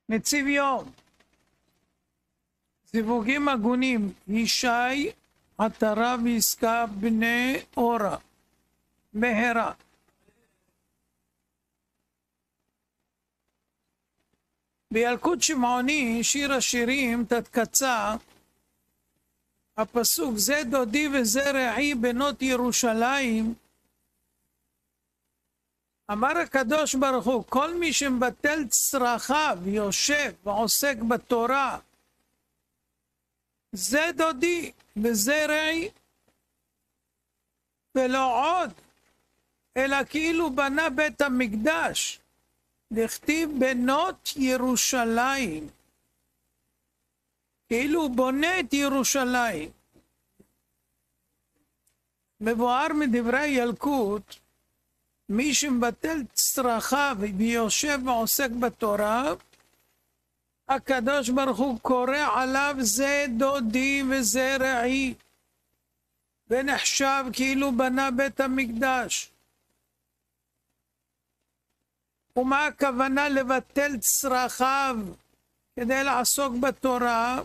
נציב יום, זיווגים הגונים, ישי, עטרה ועסקה בני אורה, מהרה. בילקוט שמעוני, שיר השירים, תתקצה, הפסוק זה דודי וזה רעי בנות ירושלים, אמר הקדוש ברוך הוא, כל מי שמבטל צרכיו, יושב ועוסק בתורה, זה דודי וזה רעי, ולא עוד, אלא כאילו בנה בית המקדש, לכתיב בנות ירושלים, כאילו בונה את ירושלים. מבואר מדברי ילקוט, מי שמבטל צרכיו ויושב ועוסק בתורה, הקדוש ברוך הוא קורא עליו זה דודי וזה רעי, ונחשב כאילו בנה בית המקדש. ומה הכוונה לבטל צרכיו כדי לעסוק בתורה?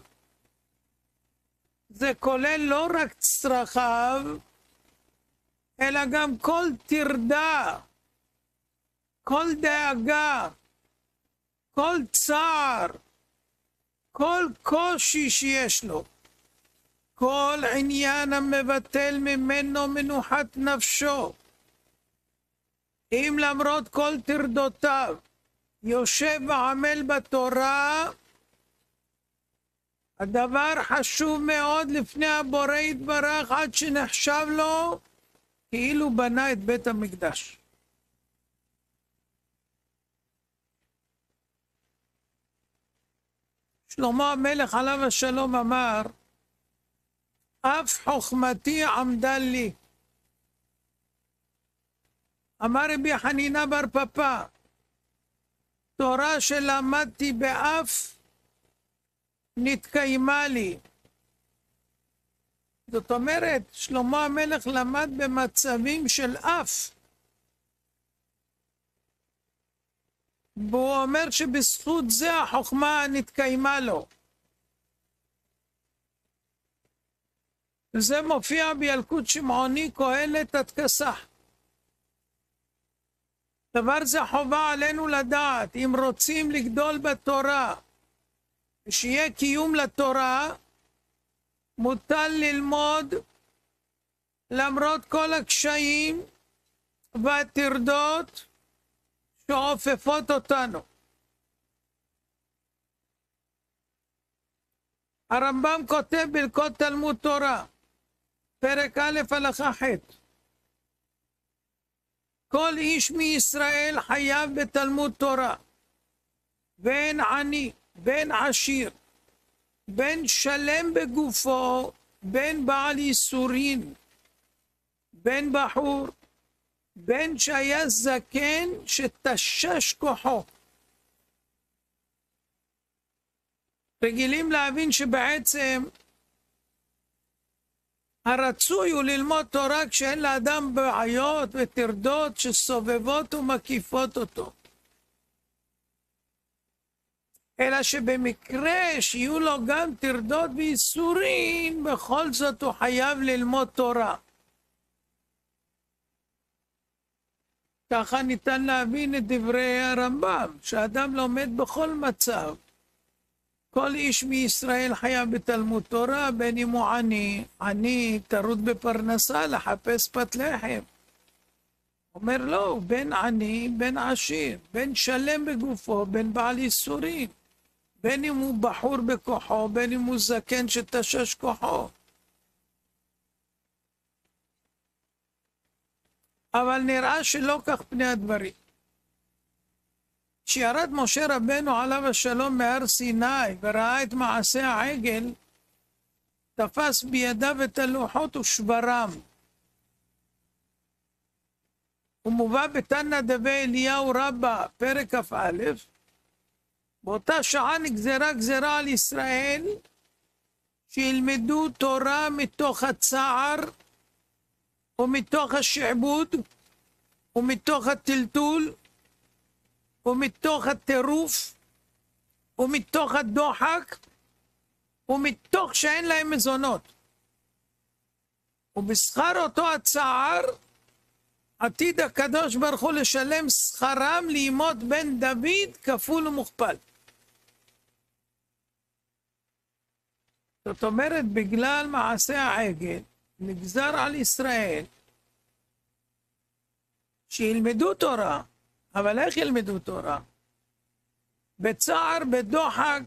זה כולל לא רק צרכיו, אלא גם כל טרדה, כל דאגה, כל צער, כל קושי שיש לו, כל עניין המבטל ממנו מנוחת נפשו. אם למרות כל טרדותיו יושב ועמל בתורה, הדבר חשוב מאוד לפני הבורא יתברך, עד שנחשב לו כאילו בנה את בית המקדש. שלמה המלך עליו השלום אמר, אף חוכמתי עמדה לי. אמר רבי חנינא בר פפא, תורה שלמדתי באף נתקיימה לי. זאת אומרת, שלמה המלך למד במצבים של אף. והוא אומר שבזכות זה החוכמה נתקיימה לו. וזה מופיע בילקוט שמעוני קהלת תתקסח. דבר זה חובה עלינו לדעת, אם רוצים לגדול בתורה, ושיהיה קיום לתורה, מוטל ללמוד למרות כל הקשיים והטרדות שעופפות אותנו. הרמב"ם כותב בהלכות תלמוד תורה, פרק א' הלכה ח', כל איש מישראל חייב בתלמוד תורה, בין עני, בין עשיר, בין שלם בגופו, בין בעל ייסורין, בין בחור, בין שהיה זקן שתשש כוחו. רגילים להבין שבעצם הרצוי הוא ללמוד תורה כשאין לאדם בעיות וטרדות שסובבות ומקיפות אותו. אלא שבמקרה שיהיו לו גם טרדות וייסורים, בכל זאת הוא חייב ללמוד תורה. ככה ניתן להבין את דברי הרמב"ם, שאדם לומד בכל מצב. כל איש מישראל חייב בתלמוד תורה, בין אם הוא עני, טרוד בפרנסה, לחפש פת לחם. אומר לו, בין עני, בין עשיר, בין שלם בגופו, בין בעל ייסורים, בין אם הוא בחור בכוחו, בין אם הוא זקן שתשש כוחו. אבל נראה שלא כך פני הדברים. כשירד משה רבנו עליו השלום מהר סיני וראה את מעשה העגל, תפס בידיו את הלוחות ושברם. ומובא בתנא דבי אליהו רבה, פרק כ"א, באותה שעה נגזרה גזרה על ישראל, שילמדו תורה מתוך הצער ומתוך השעבוד, ומתוך הטלטול, ומתוך הטירוף, ומתוך הדוחק, ומתוך שאין להם מזונות. ובשכר אותו הצער, עתיד הקדוש ברוך הוא לשלם שכרם לימות בן דוד כפול ומוכפל. זאת אומרת, בגלל מעשה העגל, נגזר על ישראל שילמדו תורה, אבל איך ילמדו תורה? בצער, בדוחק,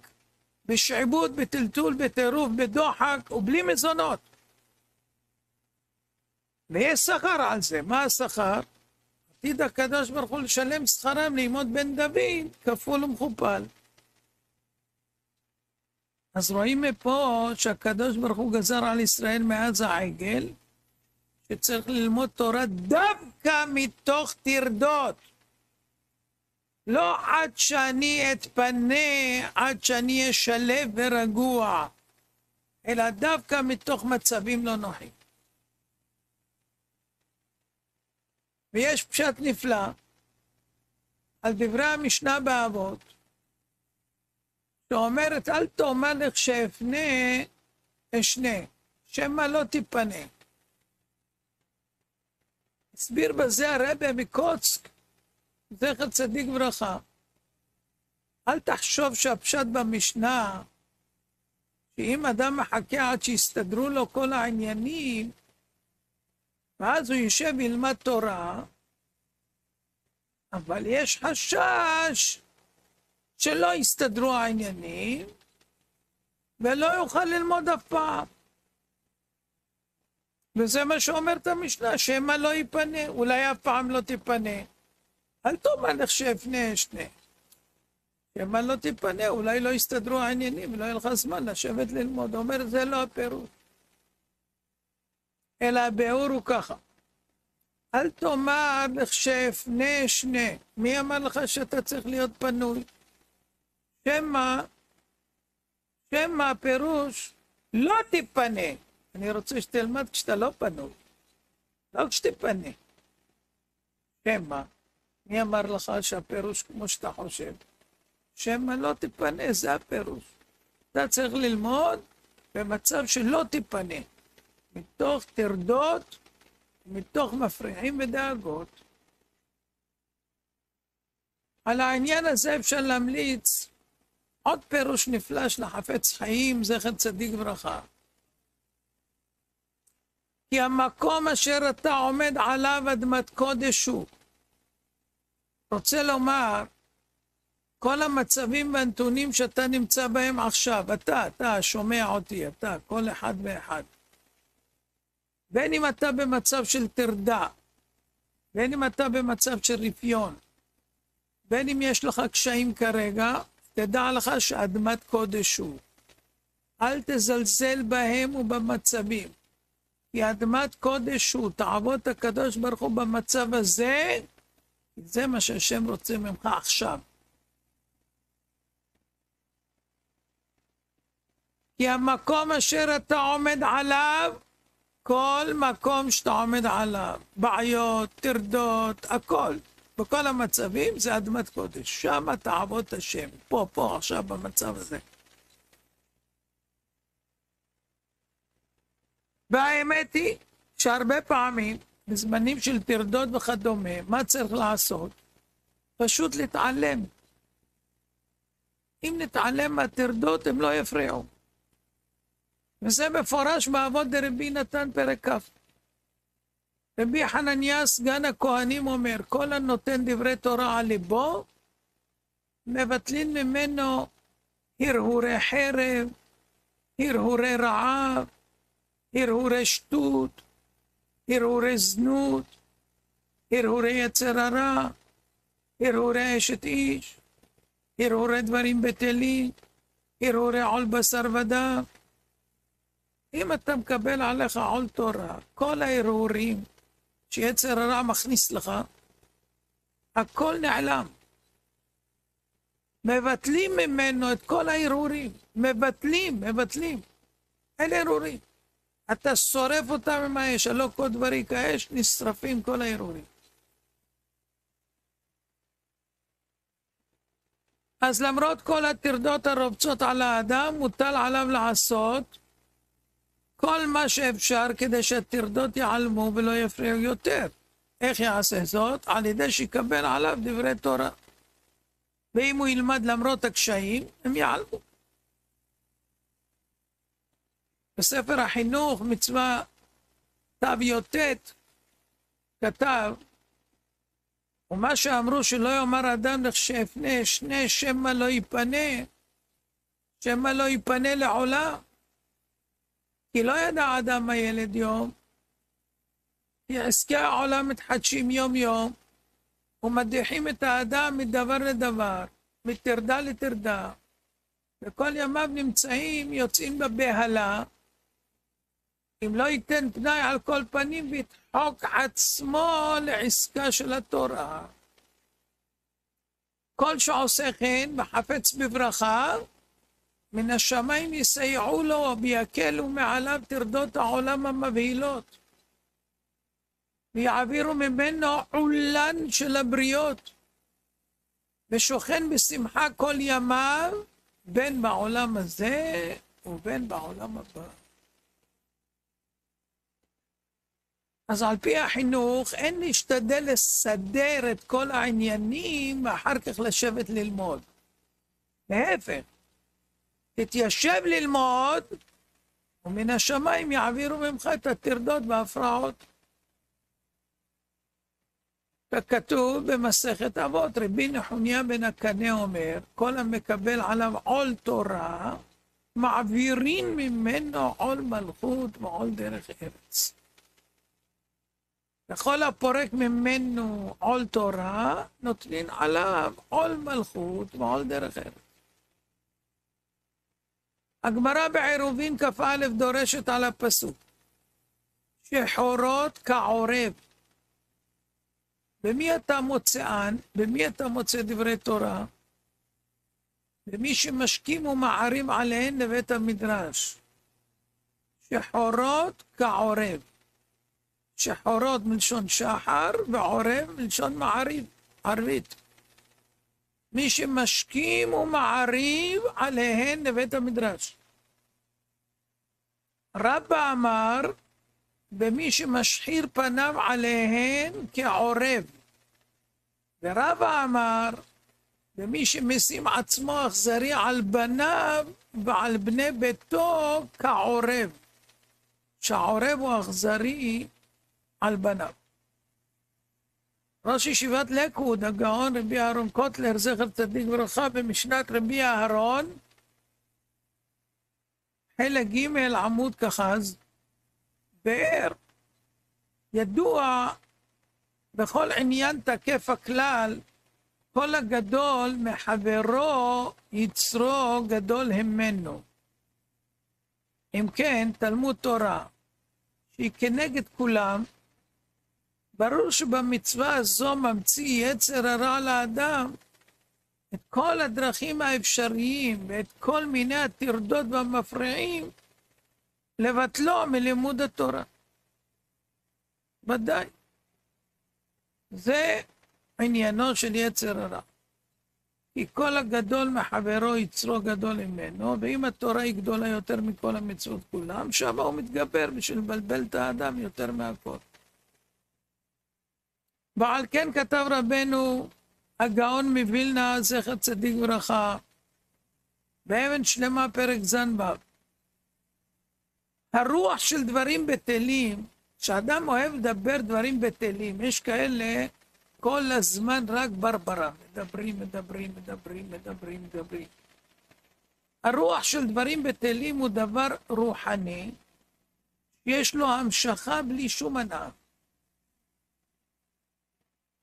בשעבוד, בטלטול, בטירוף, בדוחק, ובלי מזונות. ויש שכר על זה. מה השכר? עתיד הקדוש ברוך הוא לשלם שכרם לימות בן דוד כפול ומכופל. אז רואים מפה שהקדוש ברוך הוא גזר על ישראל מאז העגל, שצריך ללמוד תורה דווקא מתוך טרדות. לא עד שאני אתפנה, עד שאני אהיה שלב ורגוע, אלא דווקא מתוך מצבים לא נוחים. ויש פשט נפלא על דברי המשנה באבות, שאומרת, אל תאמר לך שאפנה אשנה, שמא לא תיפנה. הסביר בזה הרבי מקוצק, זכר צדיק ברכה. אל תחשוב שהפשט במשנה, שאם אדם מחכה עד שיסתדרו לו כל העניינים, ואז הוא יושב וילמד תורה, אבל יש חשש שלא יסתדרו העניינים, ולא יוכל ללמוד אף פעם. וזה מה שאומרת המשנה, שמא לא ייפנה, אולי אף פעם לא תיפנה. אל תאמר לך שאפנה אשנה. שמא לא תיפנה, אולי לא יסתדרו העניינים, ולא יהיה לך זמן לשבת ללמוד. אומר, זה לא הפירוש. אלא הביאור הוא ככה. אל תאמר לך שאפנה אשנה. מי אמר לך שאתה צריך להיות פנוי? שמא הפירוש לא תיפנה. אני רוצה שתלמד כשאתה לא פנוי, לא כשתיפנה. שמא, מי אמר לך שהפירוש כמו שאתה חושב? שמא לא תיפנה, זה הפירוש. אתה צריך ללמוד במצב שלא תיפנה, מתוך טרדות, מתוך מפריעים ודאגות. על העניין הזה אפשר להמליץ עוד פירוש נפלא של החפץ חיים, זכר צדיק ברכה. כי המקום אשר אתה עומד עליו אדמת קודש הוא. רוצה לומר, כל המצבים והנתונים שאתה נמצא בהם עכשיו, אתה שומע אותי, אתה, כל אחד ואחד. בין אם אתה במצב של טרדה, בין אם אתה במצב של רפיון, בין אם יש לך קשיים כרגע, תדע לך שאדמת קודש הוא. אל תזלזל בהם ובמצבים. כי אדמת קודש הוא, תעבוד הקדוש ברוך הוא במצב הזה, זה מה שהשם רוצה ממך עכשיו. כי המקום אשר אתה עומד עליו, כל מקום שאתה עומד עליו, בעיות, טרדות, הכל, בכל המצבים זה אדמת קודש. שם תעבוד את השם, פה, עכשיו במצב הזה. והאמת היא שהרבה פעמים, בזמנים של טרדות וכדומה, מה צריך לעשות? פשוט להתעלם. אם נתעלם מהטרדות, הם לא יפריעו. וזה מפורש באבות דרבי נתן פרק כ'. רבי חנניה סגן הכהנים אומר, כל הנותן דברי תורה על ליבו, מבטלים ממנו הרהורי חרב, הרהורי רעב, הרהורי שטות, הרהורי זנות, הרהורי יצר הרע, הרהורי אשת איש, הרהורי דברים בטלים, הרהורי עול בשר ודם. אם אתה מקבל עליך עול תורה, כל ההרהורים שיצר הרע מכניס לך, הכל נעלם. מבטלים ממנו את כל ההרהורים, מבטלים. אלה הרהורים. אתה שורף אותם עם האש, הלא כל דברי כאש, נשרפים כל ההרהורים. אז למרות כל הטרדות הרובצות על האדם, מוטל עליו לעשות כל מה שאפשר כדי שהטרדות ייעלמו ולא יפריעו יותר. איך יעשה זאת? על ידי שיקבל עליו דברי תורה. ואם הוא ילמד למרות הקשיים, הם ייעלמו. בספר החינוך, מצווה ת"י"ט, כתב, ומה שאמרו שלא יאמר אדם לכשאפנה שני שמא לא ייפנה לעולם. כי לא ידע אדם מה ילד יום, כי עסקי העולם מתחדשים יום יום, ומדיחים את האדם מדבר לדבר, מטרדה לטרדה, וכל ימיו נמצאים יוצאים בבהלה, אם לא ייתן פנאי על כל פנים וידחוק עצמו לעסקה של התורה. כל שעושה כן וחפץ בברכה, מן השמיים יסייעו לו ויקלו מעליו טרדות העולם המבהילות, ויעבירו ממנו עולן של הבריות, ושוכן בשמחה כל ימיו, בין בעולם הזה ובין בעולם הבא. אז על פי החינוך אין להשתדל לסדר את כל העניינים ואחר כך לשבת ללמוד. להפך, תתיישב ללמוד, ומן השמיים יעבירו ממך את הטרדות וההפרעות. ככתוב במסכת אבות, רבי נחוניה בן הקנה אומר, כל המקבל עליו עול תורה, מעבירים ממנו עול מלכות ועול דרך ארץ. וכל הפורק ממנו עול תורה, נוטלין עליו עול מלכות ועול דרך ארץ. הגמרא בעירובין כ"א דורשת על הפסוק, שחורות כעורב. במי אתה מוצאן? במי אתה מוצא דברי תורה? במי שמשכים ומערים עליהן לבית המדרש. שחורות כעורב. שחורות מלשון שחר ועורב מלשון מעריב, ערבית. מי שמשכים ומעריב עליהן לבית המדרש. רבא אמר, במי שמשחיר פניו עליהן כעורב. ורבא אמר, במי שמשים עצמו אכזרי על בניו ועל בני ביתו כעורב. שהעורב הוא אכזרי על בניו. ראש ישיבת לקוד, הגאון רבי אהרון קוטלר, זכר צדיק וברכה, במשנת רבי אהרון, חלק ג' עמוד כחז, באר, ידוע בכל עניין תקף הכלל, כל הגדול מחברו יצרו גדול ממנו. אם כן, תלמוד תורה, שהיא כנגד כולם, ברור שבמצווה הזו ממציא יצר הרע לאדם את כל הדרכים האפשריים ואת כל מיני הטרדות והמפריעים לבטלו מלימוד התורה. ודאי. זה עניינו של יצר הרע. כי כל הגדול מחברו יצרו גדול ממנו, ואם התורה היא גדולה יותר מכל המצוות כולם, שמה הוא מתגבר בשביל לבלבל את האדם יותר מהכל. ועל כן כתב רבנו הגאון מווילנה, זכר צדיק וברכה, באבן שלמה פרק ז"ו, הרוח של דברים בטלים, כשאדם אוהב לדבר דברים בטלים, יש כאלה כל הזמן רק ברברה, מדברים. הרוח של דברים בטלים הוא דבר רוחני, יש לו המשכה בלי שום הנאה.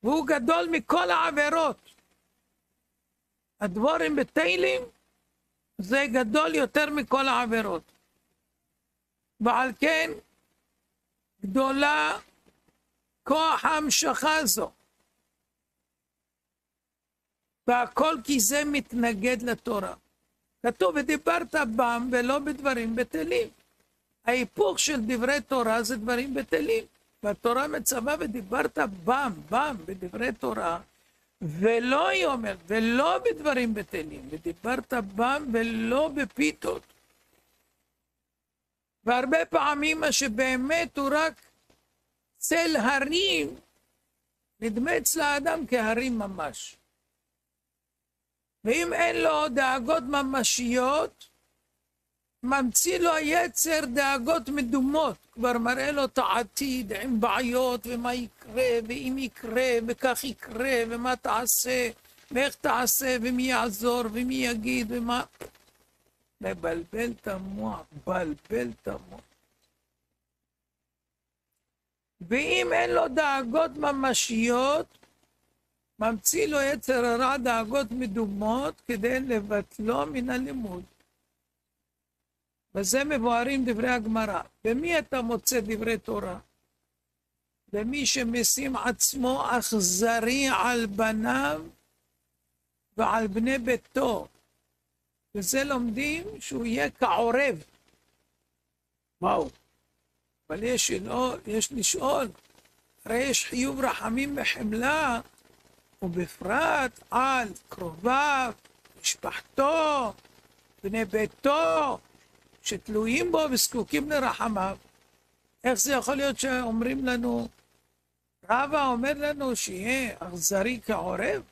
והוא גדול מכל העבירות. הדבורים בטלים זה גדול יותר מכל העבירות. ועל כן גדולה כוח ההמשכה זו. והכל כי זה מתנגד לתורה. כתוב ודיברת בם ולא בדברים בטלים. ההיפוך של דברי תורה זה דברים בטלים. והתורה מצווה ודיברת בם בדברי תורה, ולא, היא אומרת, ולא בדברים בטלים, ודיברת בם ולא בפיתות. והרבה פעמים מה שבאמת הוא רק צל הרים, נדמה אצל האדם כהרים ממש. ואם אין לו דאגות ממשיות, ממציא לו היצר דאגות מדומות, כבר מראה לו את העתיד עם בעיות ומה יקרה, ואם יקרה, וכך יקרה, ומה תעשה, ואיך תעשה, ומי יעזור, ומי יגיד, ומה... מבלבל את המוח, בלבל את המוח. ואם אין לו דאגות ממשיות, ממציא לו יצר הרע דאגות מדומות כדי לבטלו מן הלימוד. וזה מבוארים דברי הגמרא. במי אתה מוצא דברי תורה? במי שמשים עצמו אכזרי על בניו ועל בני ביתו. וזה לומדים שהוא יהיה כעורב. וואו. אבל יש לשאול, הרי יש חיוב רחמים וחמלה, ובפרט על קרוביו, משפחתו, בני ביתו, שתלויים בו וזקוקים לרחמיו. איך זה יכול להיות שאומרים לנו, רבא אומר לנו שיהיה אכזרי כעורב?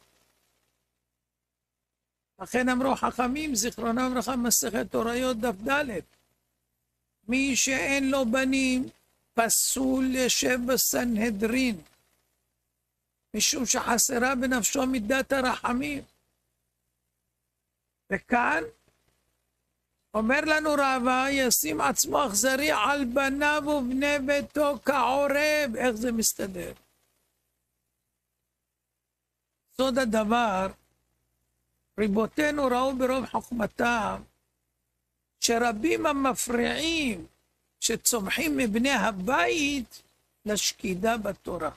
לכן אמרו חכמים, זיכרונם לברכה, מסכת תוריות דף ד', מי שאין לו בנים, פסול ישב בסנהדרין, משום שחסרה בנפשו מידת הרחמים. וכאן אומר לנו רבא, ישים עצמו אכזרי על בניו ובני ביתו כעורב. איך זה מסתדר? סוד הדבר, ריבותינו ראו ברוב חוכמתם, שרבים המפריעים שצומחים מבני הבית לשקידה בתורה.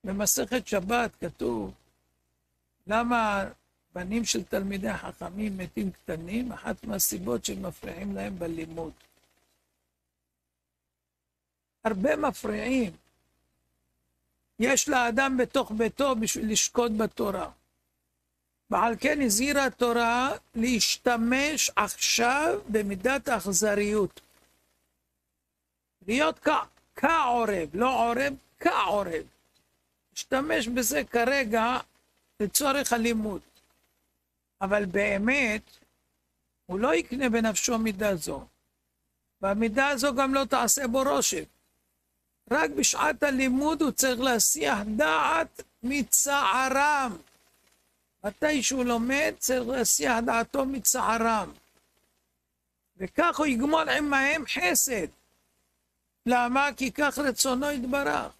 במסכת שבת כתוב, למה בנים של תלמידי חכמים מתים קטנים? אחת מהסיבות שמפריעים להם בלימוד. הרבה מפריעים. יש לאדם בתוך ביתו בשביל לשקוד בתורה. ועל כן הזהירה התורה להשתמש עכשיו במידת האכזריות. להיות כעורב, לא עורב, כעורב. להשתמש בזה כרגע לצורך הלימוד. אבל באמת, הוא לא יקנה בנפשו מידה זו. והמידה הזו גם לא תעשה בו רושם. רק בשעת הלימוד הוא צריך להסיח דעת מצערם. מתי שהוא לומד צריך להסיח דעתו מצערם. וכך הוא יגמול עמהם חסד. למה? כי כך רצונו יתברך.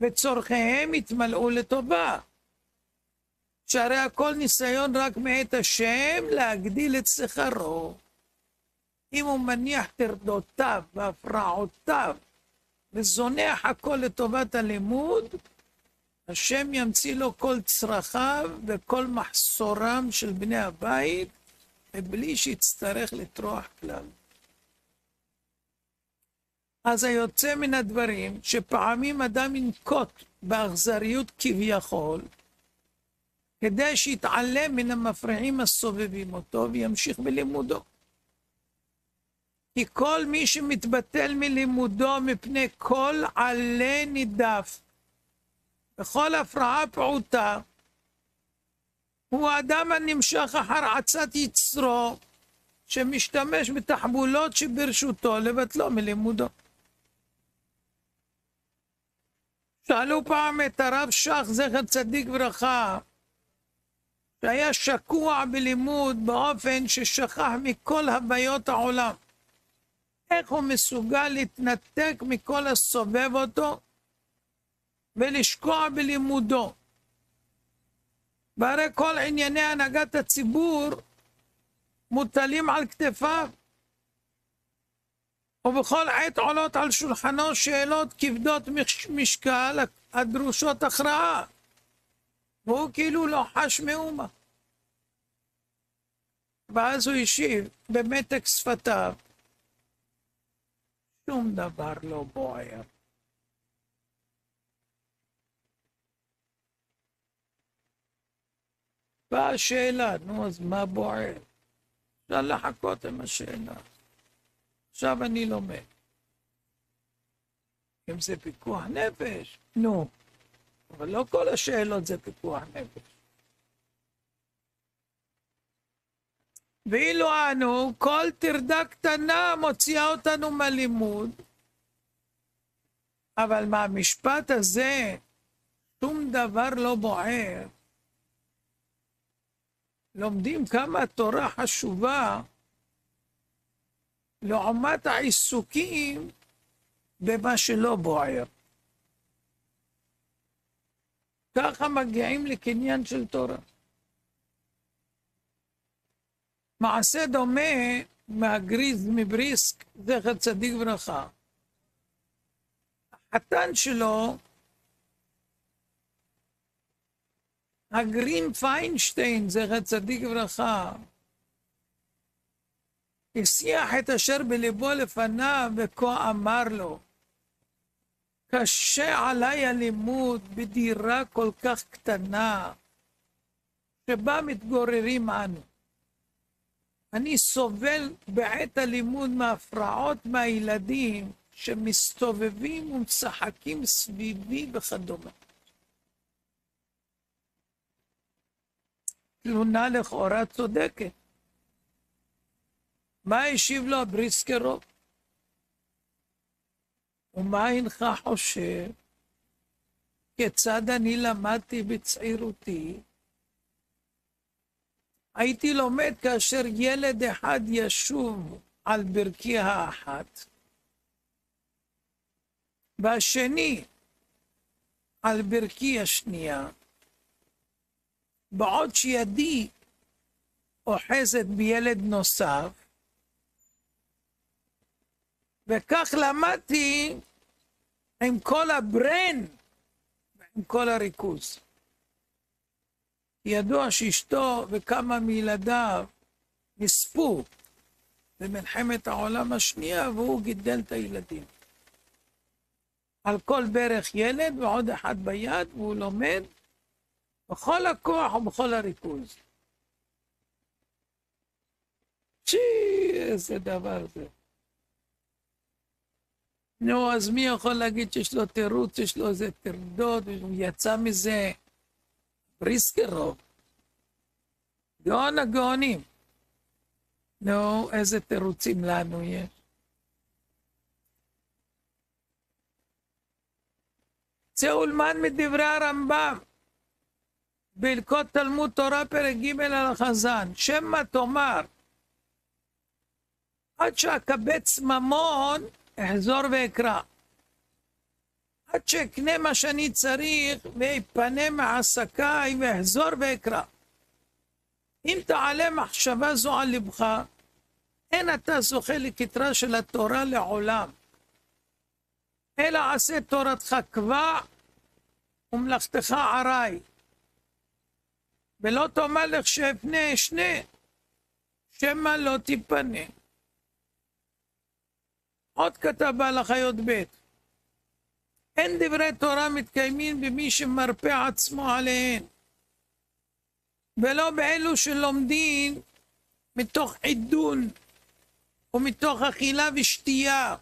וצורכיהם יתמלאו לטובה. שהרי הכל ניסיון רק מאת השם להגדיל את שכרו. אם הוא מניח טרדותיו והפרעותיו וזונח הכל לטובת הלימוד, השם ימציא לו כל צרכיו וכל מחסורם של בני הבית, מבלי שיצטרך לטרוח כלל. אז היוצא מן הדברים, שפעמים אדם ינקוט באכזריות כביכול, כדי שיתעלם מן המפריעים הסובבים אותו וימשיך בלימודו. כי כל מי שמתבטל מלימודו מפני כל עלה נידף, וכל הפרעה פעוטה, הוא האדם הנמשך אחר עצת יצרו, שמשתמש בתחבולות שברשותו לבטלו מלימודו. שאלו פעם את הרב שך זכר צדיק ברכה, שהיה שקוע בלימוד באופן ששכח מכל הוויות העולם. איך הוא מסוגל להתנתק מכל הסובב אותו ולשקוע בלימודו? והרי כל ענייני הנהגת הציבור מוטלים על כתפיו, ובכל עת עולות על שולחנו שאלות כבדות משקל הדרושות הכרעה, והוא כאילו לא חש מאומה. ואז הוא השיב במתק שפתיו, שום דבר לא בוער. באה השאלה, נו, אז מה בוער? אפשר לחכות עם השאלה. עכשיו אני לומד. אם זה פיקוח נפש, נו. אבל לא כל השאלות זה פיקוח נפש. ואילו אנו, כל טרדה קטנה מוציאה אותנו מהלימוד, אבל מהמשפט הזה שום דבר לא בוער. לומדים כמה התורה חשובה לעומת העיסוקים במה שלא בוער. ככה מגיעים לקניין של תורה. מעשה דומה מהגריז מבריסק, זכר צדיק ברכה. החתן שלו, הגרין פיינשטיין, זכר צדיק ברכה, השיח את אשר בליבו לפניו וכה אמר לו, קשה עליי הלימוד בדירה כל כך קטנה שבה מתגוררים אנו. אני סובל בעת הלימוד מהפרעות מהילדים שמסתובבים ומשחקים סביבי וכדומה. תלונה לכאורה צודקת. מה השיב לו הבריסקרוב? ומה אינך חושב? כיצד אני למדתי בצעירותי? הייתי לומד כאשר ילד אחד ישוב על ברכי האחת, והשני על ברכי השנייה, בעוד שידי אוחזת בילד נוסף, וכך למדתי עם כל הברן ועם כל הריכוז. ידוע שאשתו וכמה מילדיו נספו במלחמת העולם השנייה, והוא גידל את הילדים. על כל ברך ילד ועוד אחד ביד, והוא לומד בכל הכוח ובכל הריכוז. איזה דבר זה. נו, אז מי יכול להגיד שיש לו תירוץ, יש לו איזה טרדות, הוא יצא מזה? בריסקרוב, גאון הגאונים. נו, איזה תירוצים לנו יש. זה אולמן מדברי הרמב"ם, בהלכות תלמוד תורה פרק ג' על החזן, שמא תאמר, עד שאקבץ ממון, אחזור ואקרא. עד שאקנה מה שאני צריך, ויפנה מעסקיי, ואחזור ואקרא. אם תעלה מחשבה זו על לבך, אין אתה זוכה לכתרה של התורה לעולם. אלא עשה תורתך קבע, ומלאכתך ערי. ולא תאמר לך שאפנה אשנה, שמא לא תיפנה. עוד כתב בהלכה י"ב, אין דברי תורה מתקיימים במי שמרפא עצמו עליהן, ולא באלו שלומדים מתוך עידון ומתוך אכילה ושתייה,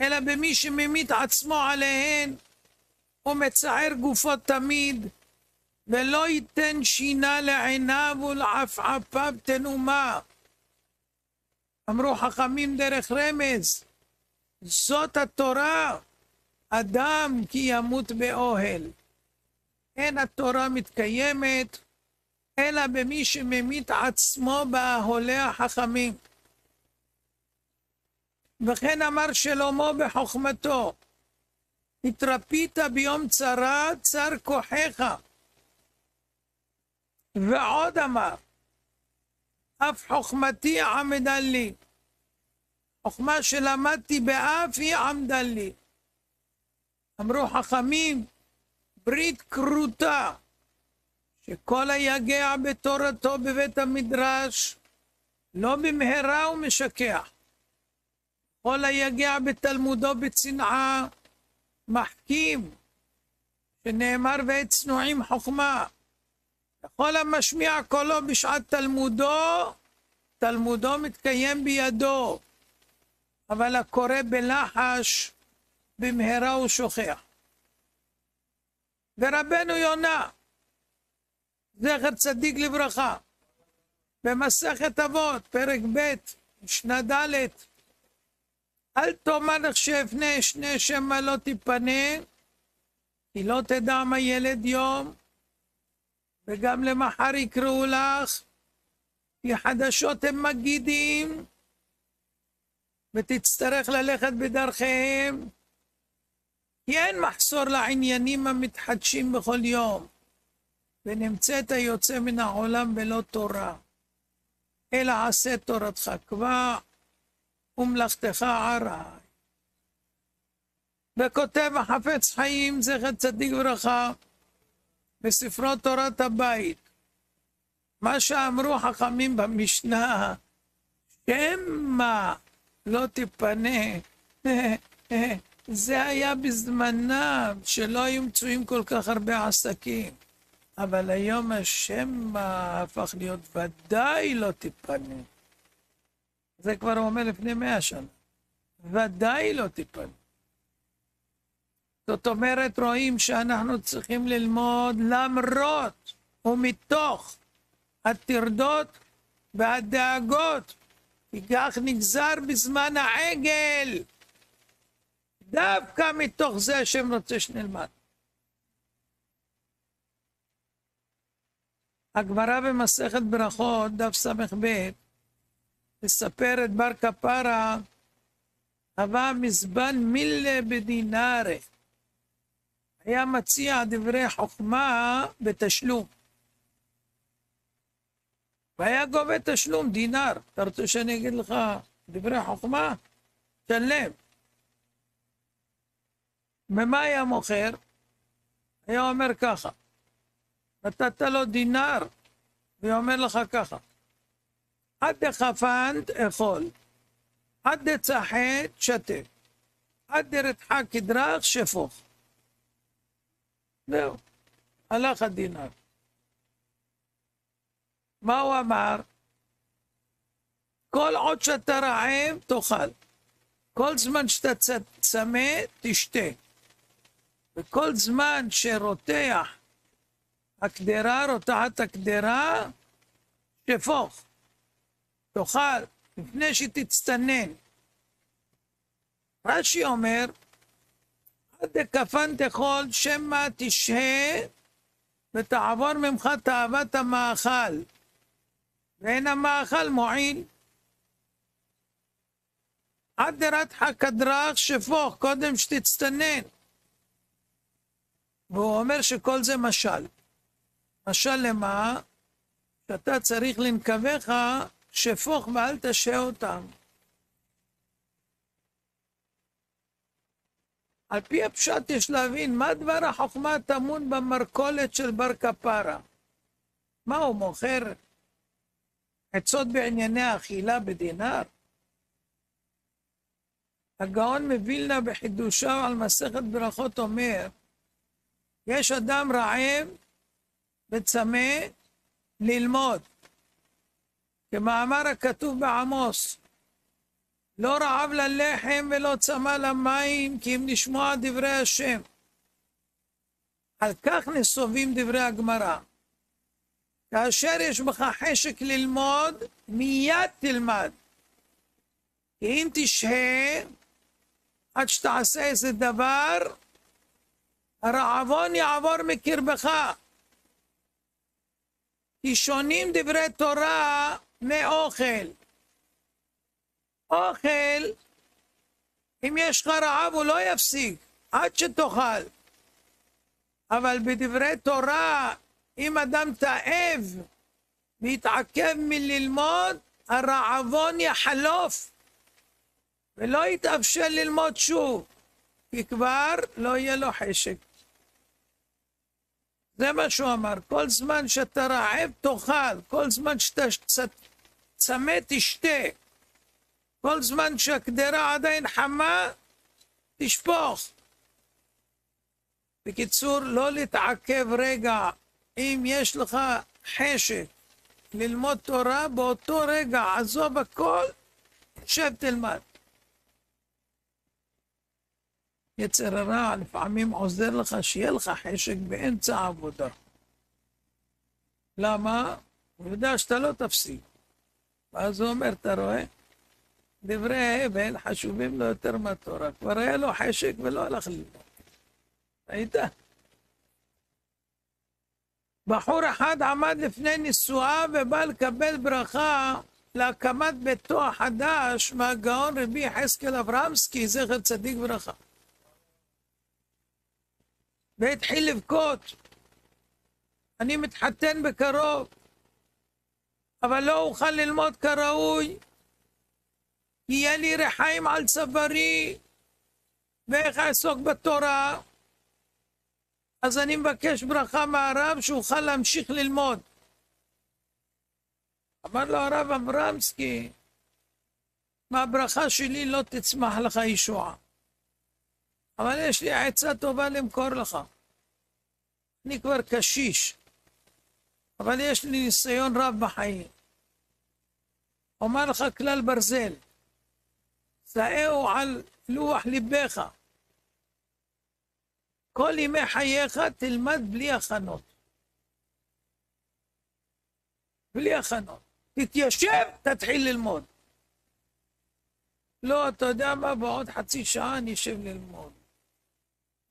אלא במי שממית עצמו עליהן ומצער גופו תמיד, ולא ייתן שינה לעיניו ולעפעפיו תנומה. אמרו חכמים דרך רמז, זאת התורה, אדם כי ימות באוהל. אין התורה מתקיימת, אלא במי שממית עצמו באהולי החכמים. וכן אמר שלמה בחוכמתו, התרפית ביום צרה, צר כוחך. ועוד אמר, אף חוכמתי עמדה לי. חוכמה שלמדתי באף היא עמדה לי. אמרו חכמים, ברית כרותה, שכל היגע בתורתו בבית המדרש, לא במהרה הוא משכח. כל היגע בתלמודו בצנעה, מחכים, שנאמר ואת צנועים חוכמה. כל המשמיע קולו בשעת תלמודו, תלמודו מתקיים בידו, אבל הקורא בלחש במהרה הוא שוכח. ורבנו יונה, זכר צדיק לברכה, במסכת אבות, פרק ב', משנה ד', אל תאמר לך שאפנה שני שמא לא תיפנה, כי לא תדע מה ילד יום, וגם למחר יקראו לך, כי חדשות הם מגידים, ותצטרך ללכת בדרכיהם, כי אין מחסור לעניינים המתחדשים בכל יום, ונמצאת היוצא מן העולם בלא תורה, אלא עשה תורתך קבע, ומלאכתך עראי. וכותב החפץ חיים, זכר צדיק וברכה, בספרו תורת הבית, מה שאמרו חכמים במשנה, שמא לא תיפנה, זה היה בזמנם, שלא היו מצויים כל כך הרבה עסקים. אבל היום השמא הפך להיות ודאי לא תיפנה. זה כבר הוא אומר לפני 100 שנה. ודאי לא תיפנה. זאת אומרת, רואים שאנחנו צריכים ללמוד למרות ומתוך הטרדות והדאגות, כי כך נגזר בזמן העגל. דווקא מתוך זה השם רוצה שנלמד. הגמרא במסכת ברכות, דף ס"ב, מספרת בר כפרה, הווה מזבן מילה בדינארי. היה מציע דברי חוכמה בתשלום. והיה גובה תשלום דינר. אתה רוצה שאני אגיד לך דברי חוכמה? שלם. ומה היה מוכר? היה אומר ככה, נתת לו דינר, ואומר לך ככה, עד דחפנת אכול, עד דצחת שתה, עד דרתחה כדרך שפוך. זהו, הלך הדינר. מה הוא אמר? כל עוד שאתה רעב תאכל, כל זמן שאתה צמא תשתה, וכל זמן שרותח הקדרה, רותחת הקדרה, שפוך, תאכל, לפני שתצטנן. רש"י אומר, עד דכפן תאכול שמא תשהה ותעבור ממך תאוות המאכל, ואין המאכל מועיל. עד דרתחה כדרך שפוך, קודם שתצטנן. והוא אומר שכל זה משל. משל למה? שאתה צריך לנקבך שפוך ואל תשהה אותם. על פי הפשט יש להבין מה דבר החוכמה טמון במרכולת של בר כפרה. מה הוא מוכר? עצות בענייני האכילה בדינר? הגאון מווילנה בחידושיו על מסכת ברכות אומר, יש אדם רעב וצמא ללמוד, כמאמר הכתוב בעמוס, לא רעב ללחם ולא צמא למים, כי אם לשמוע דברי השם. על כך נסובים דברי הגמרא. כאשר יש בך חשק ללמוד, מיד תלמד. כי אם תשהה, עד שתעשה איזה דבר, הרעבון יעבור מקרבך. כי שונים דברי תורה מאוכל. אוכל, אם יש לך רעב הוא לא יפסיק, עד שתאכל. אבל בדברי תורה, אם אדם תאב ויתעכב מללמוד, הרעבון יחלוף, ולא יתאפשר ללמוד שוב, כי כבר לא יהיה לו חשק. זה מה שהוא אמר, כל זמן שאתה רעב תאכל, כל זמן שאתה צמא תשתה, כל זמן שהקדרה עדיין חמה, תשפוך. בקיצור, לא להתעכב רגע. אם יש לך חשק ללמוד תורה, באותו רגע עזוב הכל, שב תלמד. יצר הרע לפעמים עוזר לך שיהיה לך חשק באמצע העבודה. למה? הוא יודע שאתה לא תפסיק. ואז הוא אומר, אתה רואה? דברי ההבל חשובים לו יותר מהתורה. כבר היה לו חשק ולא הלך ללמוד. ראית? בחור אחד עמד לפני נישואיו ובא לקבל ברכה להקמת ביתו החדש מהגאון רבי יחזקאל אברמסקי, זכר צדיק ברכה. והתחיל לבכות. אני מתחתן בקרוב, אבל לא אוכל ללמוד כראוי, יהיה לי רחיים על צווארי, ואיך אעסוק בתורה? אז אני מבקש ברכה מהרב שאוכל להמשיך ללמוד. אמר לו הרב אברמסקי, מהברכה שלי לא תצמח לך ישועה, אבל יש לי עצה טובה למכור לך. אני כבר קשיש, אבל יש לי ניסיון רב בחיים. אומר לך כלל ברזל, שאהו על לוח ליבך. כל ימי חייך תלמד בלי הכנות. בלי הכנות. תתיישב, תתחיל ללמוד. לא, אתה יודע מה, בעוד חצי שעה אני אשב ללמוד.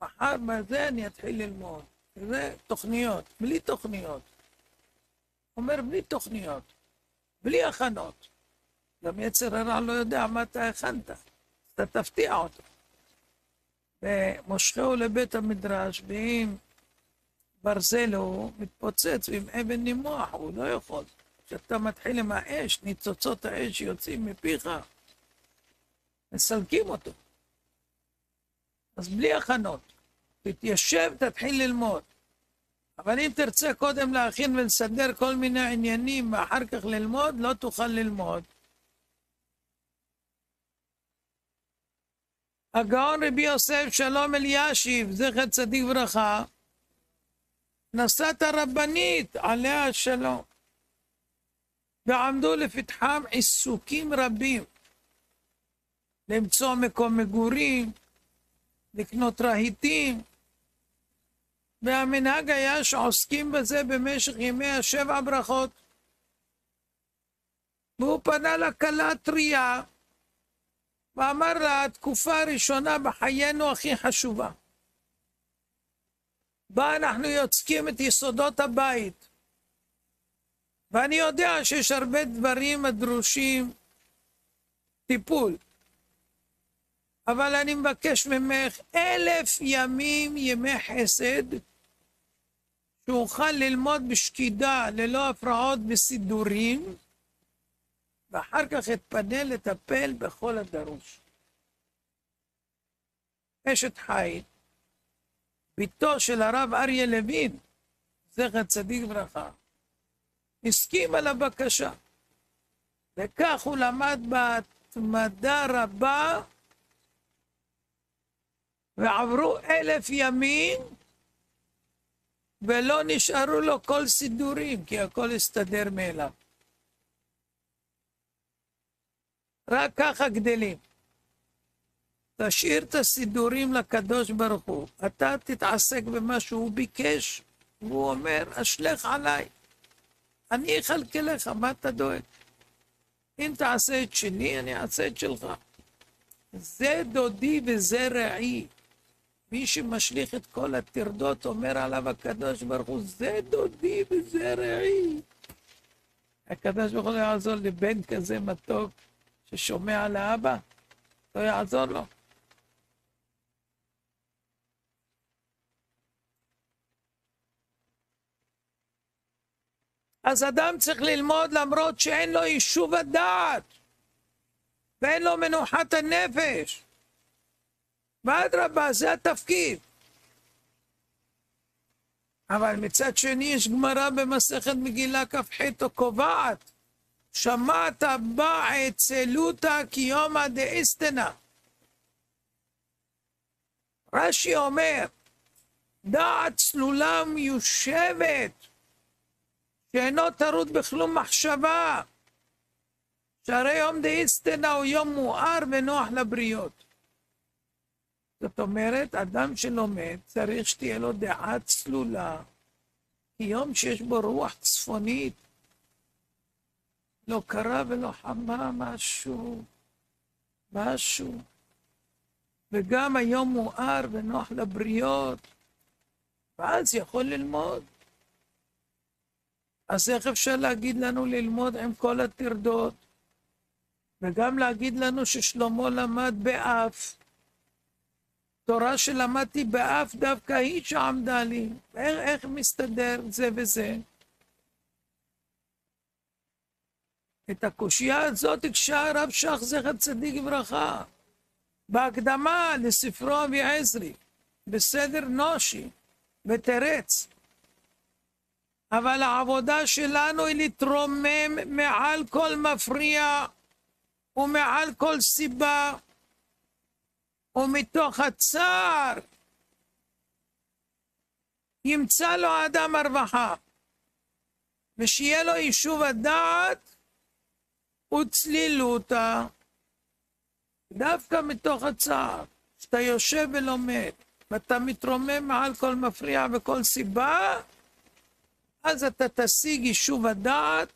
מחר בזה אני אתחיל ללמוד. זה תוכניות, בלי תוכניות. אומר בלי תוכניות, בלי הכנות. גם יצר הרע לא יודע מה אתה הכנת, אתה תפתיע אותו. ומושכהו לבית המדרש, ואם ברזל הוא מתפוצץ, ועם אבן נימוח הוא לא יכול. כשאתה מתחיל עם האש, ניצוצות האש יוצאים מפיך, מסלקים אותו. אז בלי הכנות, תתיישב, תתחיל ללמוד. אבל אם תרצה קודם להכין ולסדר כל מיני עניינים ואחר כך ללמוד, לא תוכל ללמוד. הגאון רבי יוסף שלום אלישיב, זכר צדיק ברכה, נשא את הרבנית עליה השלום, ועמדו לפתחם עיסוקים רבים, למצוא מקום מגורים, לקנות רהיטים, והמנהג היה שעוסקים בזה במשך ימי השבע ברכות. והוא פנה לכלה טריה, ואמר לה, התקופה הראשונה בחיינו הכי חשובה. בה אנחנו יוצקים את יסודות הבית. ואני יודע שיש הרבה דברים הדרושים טיפול. אבל אני מבקש ממך 1000 ימים, ימי חסד, שאוכל ללמוד בשקידה, ללא הפרעות וסידורים, ואחר כך אתפנה לטפל בכל הדרוש. אשת חיל, ביתו של הרב אריה לוין, זכר צדיק ברכה, הסכים על הבקשה, וכך הוא למד בהתמדה רבה, ועברו 1000 ימים, ולא נשארו לו כל סידורים, כי הכל הסתדר מאליו. רק ככה גדלים. תשאיר את הסידורים לקדוש ברוך הוא. אתה תתעסק במה שהוא ביקש, והוא אומר, אשלך עליי. אני אחלקה לך, מה אתה דואג? אם תעשה את שלי, אני אעשה את שלך. זה דודי וזה רעי. מי שמשליך את כל הטרדות אומר עליו הקדוש ברוך הוא, זה דודי וזה רעי. הקדוש ברוך הוא לא יעזור לבן כזה מתוק ששומע על האבא, לא יעזור לו. אז אדם צריך ללמוד למרות שאין לו יישוב הדעת, ואין לו מנוחת הנפש. ואדרבה, זה התפקיד. אבל מצד שני יש גמרא במסכת מגילה כ"ח קובעת, שמעת בה אצלותא קיומא דאסתנא. רש"י אומר, דעת צלולה מיושבת, שאינו טרוד בכלום מחשבה, שהרי יום דאיסטנה הוא יום מואר ונוח לבריות. זאת אומרת, אדם שלומד צריך שתהיה לו דעה צלולה, כי יום שיש בו רוח צפונית, לא קרה ולא חמה משהו. וגם היום מואר ונוח לבריות, ואז יכול ללמוד. אז איך אפשר להגיד לנו ללמוד עם כל הטרדות? וגם להגיד לנו ששלמה למד באף. תורה שלמדתי באף דווקא היא שעמדה לי. איך מסתדר זה וזה? את הקושיה הזאת הקשה הרב שך זכר צדיק לברכה. בהקדמה לספרו אביעזרי, בסדר נושי, ותרץ. אבל העבודה שלנו היא להתרומם מעל כל מפריע, ומעל כל סיבה, ומתוך הצער ימצא לו האדם הרווחה, ושיהיה לו יישוב הדעת וצלילותה. דווקא מתוך הצער, שאתה יושב ולומד, ואתה מתרומם מעל כל מפריע וכל סיבה, אז אתה תשיג יישוב הדעת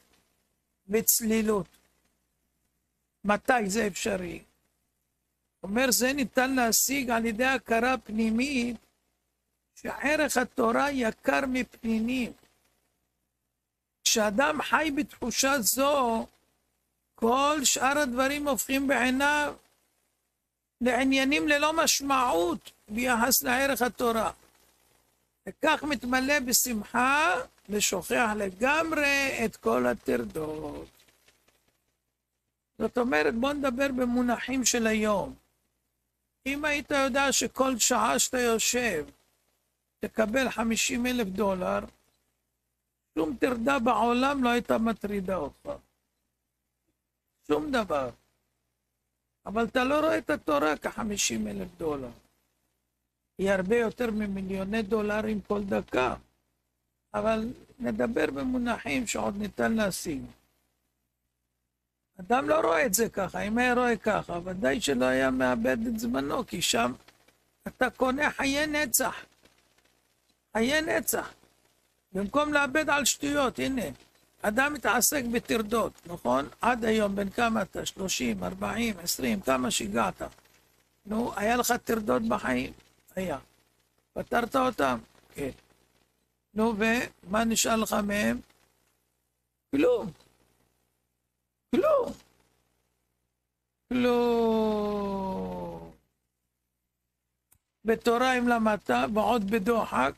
וצלילות. מתי זה אפשרי? אומר, זה ניתן להשיג על ידי הכרה פנימית, שערך התורה יקר מפנינים. כשאדם חי בתחושה זו, כל שאר הדברים הופכים בעיניו לעניינים ללא משמעות ביחס לערך התורה. וכך מתמלא בשמחה ושוכח לגמרי את כל הטרדות. זאת אומרת, בוא נדבר במונחים של היום. אם היית יודע שכל שעה שאתה יושב תקבל $50,000, שום טרדה בעולם לא הייתה מטרידה אותך. שום דבר. אבל אתה לא רואה את התורה כ$50,000. היא הרבה יותר ממיליוני דולרים כל דקה. אבל נדבר במונחים שעוד ניתן להשיג. אדם לא רואה את זה ככה. אם היה רואה ככה, ודאי שלא היה מאבד את זמנו, כי שם אתה קונה חיי נצח. חיי נצח. במקום לאבד על שטויות, הנה. אדם מתעסק בטרדות, נכון? עד היום, בין כמה אתה? 30, 40, 20, כמה שיגעת. נו, היה לך טרדות בחיים? היה. פתרת אותם? כן. נו, ומה נשאר לך מהם? כלום. כלום. כלום. בתורה אם למדת, ועוד בדוחק,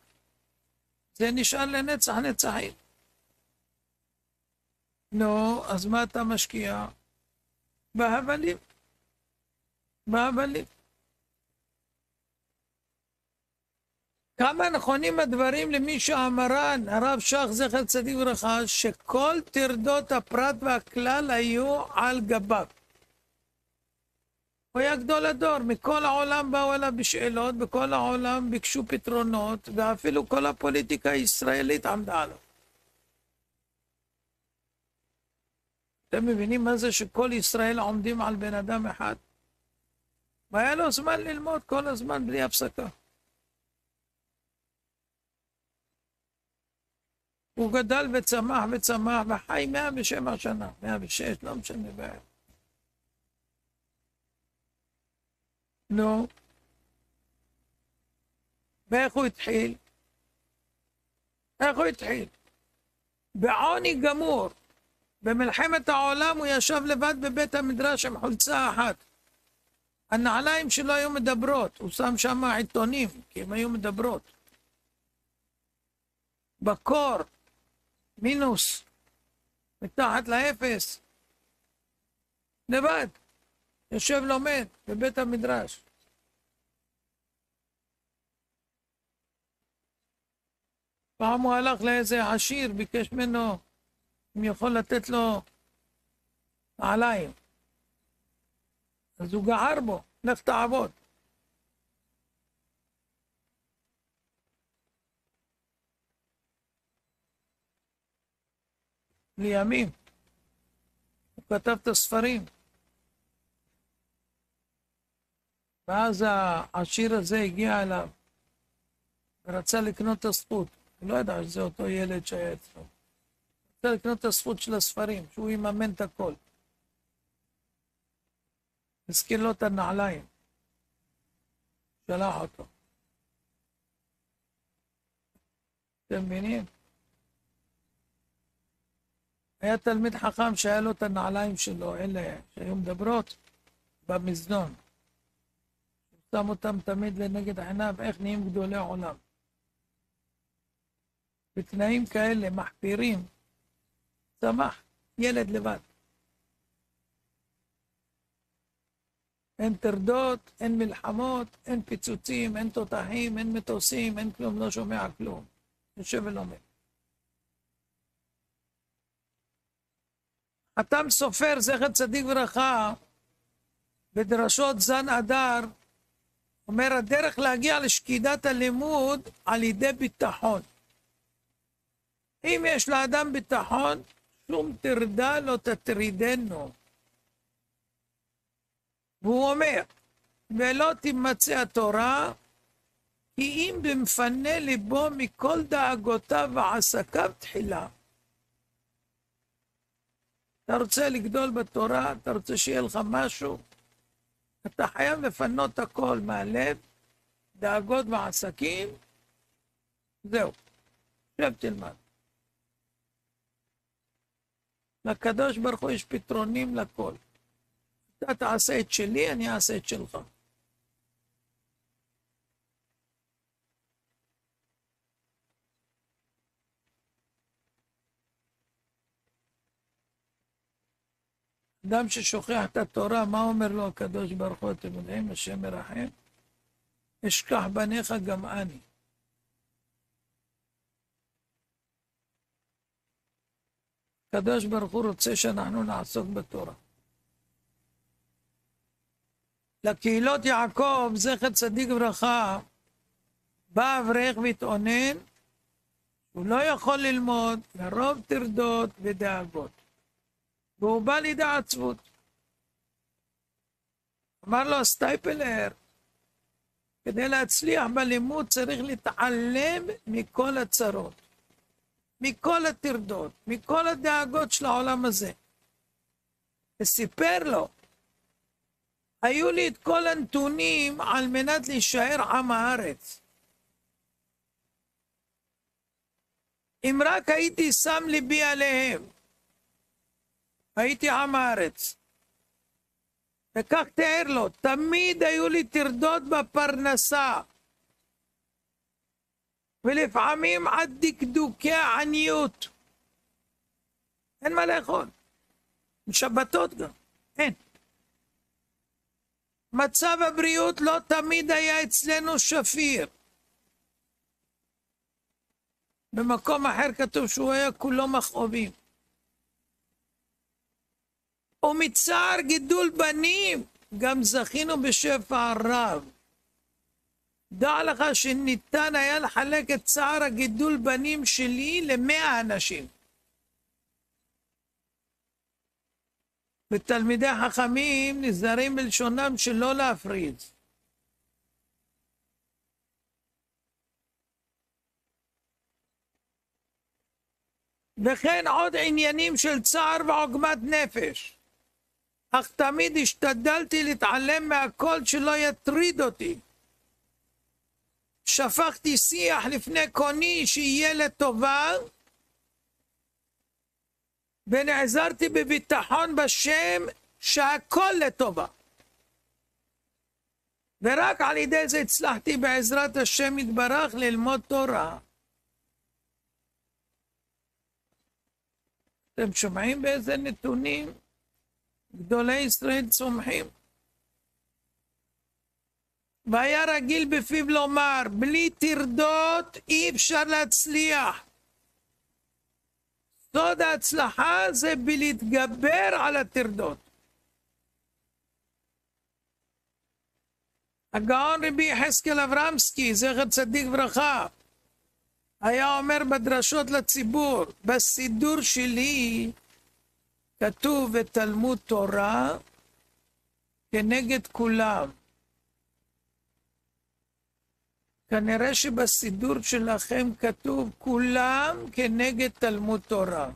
זה נשאר לנצח נצחים. נו, אז מה אתה משקיע? בהבלים. בהבלים. כמה נכונים הדברים למי שאמרן, הרב שך זכר צדיק לברכה, שכל טרדות הפרט והכלל היו על גביו. הוא היה גדול הדור, מכל העולם באו אליו בשאלות, בכל העולם ביקשו פתרונות, ואפילו כל הפוליטיקה הישראלית עמדה עליו. אתם מבינים מה זה שכל ישראל עומדים על בן אדם אחד? והיה לו זמן ללמוד כל הזמן בלי הפסקה. הוא גדל וצמח וחי 107 שנה, 106, לא משנה בעיה. נו, ואיך הוא התחיל? איך הוא התחיל? בעוני גמור. במלחמת העולם הוא ישב לבד בבית המדרש עם חולצה אחת. הנעליים שלו היו מדברות, הוא שם שם עיתונים, כי הם היו מדברות. בקור, מינוס, מתחת לאפס, לבד, יושב לומד בבית המדרש. פעם הוא הלך לאיזה עשיר, ביקש ממנו אם יכול לתת לו נעליים. אז הוא גער בו, לך תעבוד. לימים. הוא כתב את הספרים. ואז העשיר הזה הגיע אליו, ורצה לקנות את הזכות. הוא לא ידע שזה אותו ילד שהיה אצלו. רצה לקנות את הזכות של הספרים, שהוא יממן את הכל. הזכיר לו את הנעליים. שלח אותו. אתם מבינים? היה תלמיד חכם שהיה לו את הנעליים שלו, אלה שהיו מדברות, במזנון. הוא שם אותם תמיד לנגד עיניו, איך נהיים גדולי עולם. בתנאים כאלה, מחפירים, צמח, ילד לבד. אין טרדות, אין מלחמות, אין פיצוצים, אין תותחים, אין מטוסים, אין כלום, לא שומע כלום. יושב ולומד. חתם סופר, זכר צדיק וברכה, בדרשות זן אדר, אומר, הדרך להגיע לשקידת הלימוד על ידי ביטחון. אם יש לאדם ביטחון, שום טרדה לא תטרידנו. והוא אומר, ולא תימצא התורה, כי אם במפנה ליבו מכל דאגותיו ועסקיו תחילה. אתה רוצה לגדול בתורה, אתה רוצה שיהיה לך משהו, אתה חייב לפנות הכל מהלב, דאגות ועסקים, זהו, עכשיו תלמד. לקדוש ברוך הוא יש פתרונים לכל. אתה תעשה את שלי, אני אעשה את שלך. אדם ששוכח את התורה, מה אומר לו הקדוש ברוך הוא? אתם יודעים, השם מרחם? אשכח בניך גם אני. הקדוש ברוך הוא רוצה שאנחנו נעסוק בתורה. לקהילות יעקב, זכר צדיק וברכה, בא אברך והתאונן, הוא לא יכול ללמוד מרוב טרדות ודאגות. והוא בא לידי עצבות. אמר לו הסטייפלר, כדי להצליח בלימוד צריך להתעלם מכל הצרות, מכל הטרדות, מכל הדאגות של העולם הזה. וסיפר לו, היו לי את כל הנתונים על מנת להישאר עם הארץ. אם רק הייתי שם ליבי עליהם, הייתי עם הארץ. וכך תיאר לו, תמיד היו לי טרדות בפרנסה, ולפעמים עד דקדוקי העניות. אין מה לאכול. בשבתות גם, אין. מצב הבריאות לא תמיד היה אצלנו שפיר. במקום אחר כתוב שהוא היה כולו מכאובים. ומצער גידול בנים גם זכינו בשפע רב. דע לך שניתן היה לחלק את צער הגידול בנים שלי ל100 אנשים. ותלמידי חכמים נזהרים בלשונם שלא להפריז. וכן עוד עניינים של צער ועוגמת נפש. אך תמיד השתדלתי להתעלם מהכל שלא יטריד אותי. שפכתי שיח לפני קוני שיהיה לטובה, ונעזרתי בביטחון בשם שהכל לטובה. ורק על ידי זה הצלחתי בעזרת השם יתברך ללמוד תורה. אתם שומעים באיזה נתונים גדולי ישראל צומחים? והיה רגיל בפיו לומר, בלי טרדות אי אפשר להצליח. סוד ההצלחה זה בלהתגבר על הטרדות. הגאון רבי יחזקאל אברמסקי, זכר צדיק וברכה, היה אומר בדרשות לציבור, בסידור שלי כתוב בתלמוד תורה כנגד כולם. כנראה שבסידור שלכם כתוב כולם כנגד תלמוד תורה.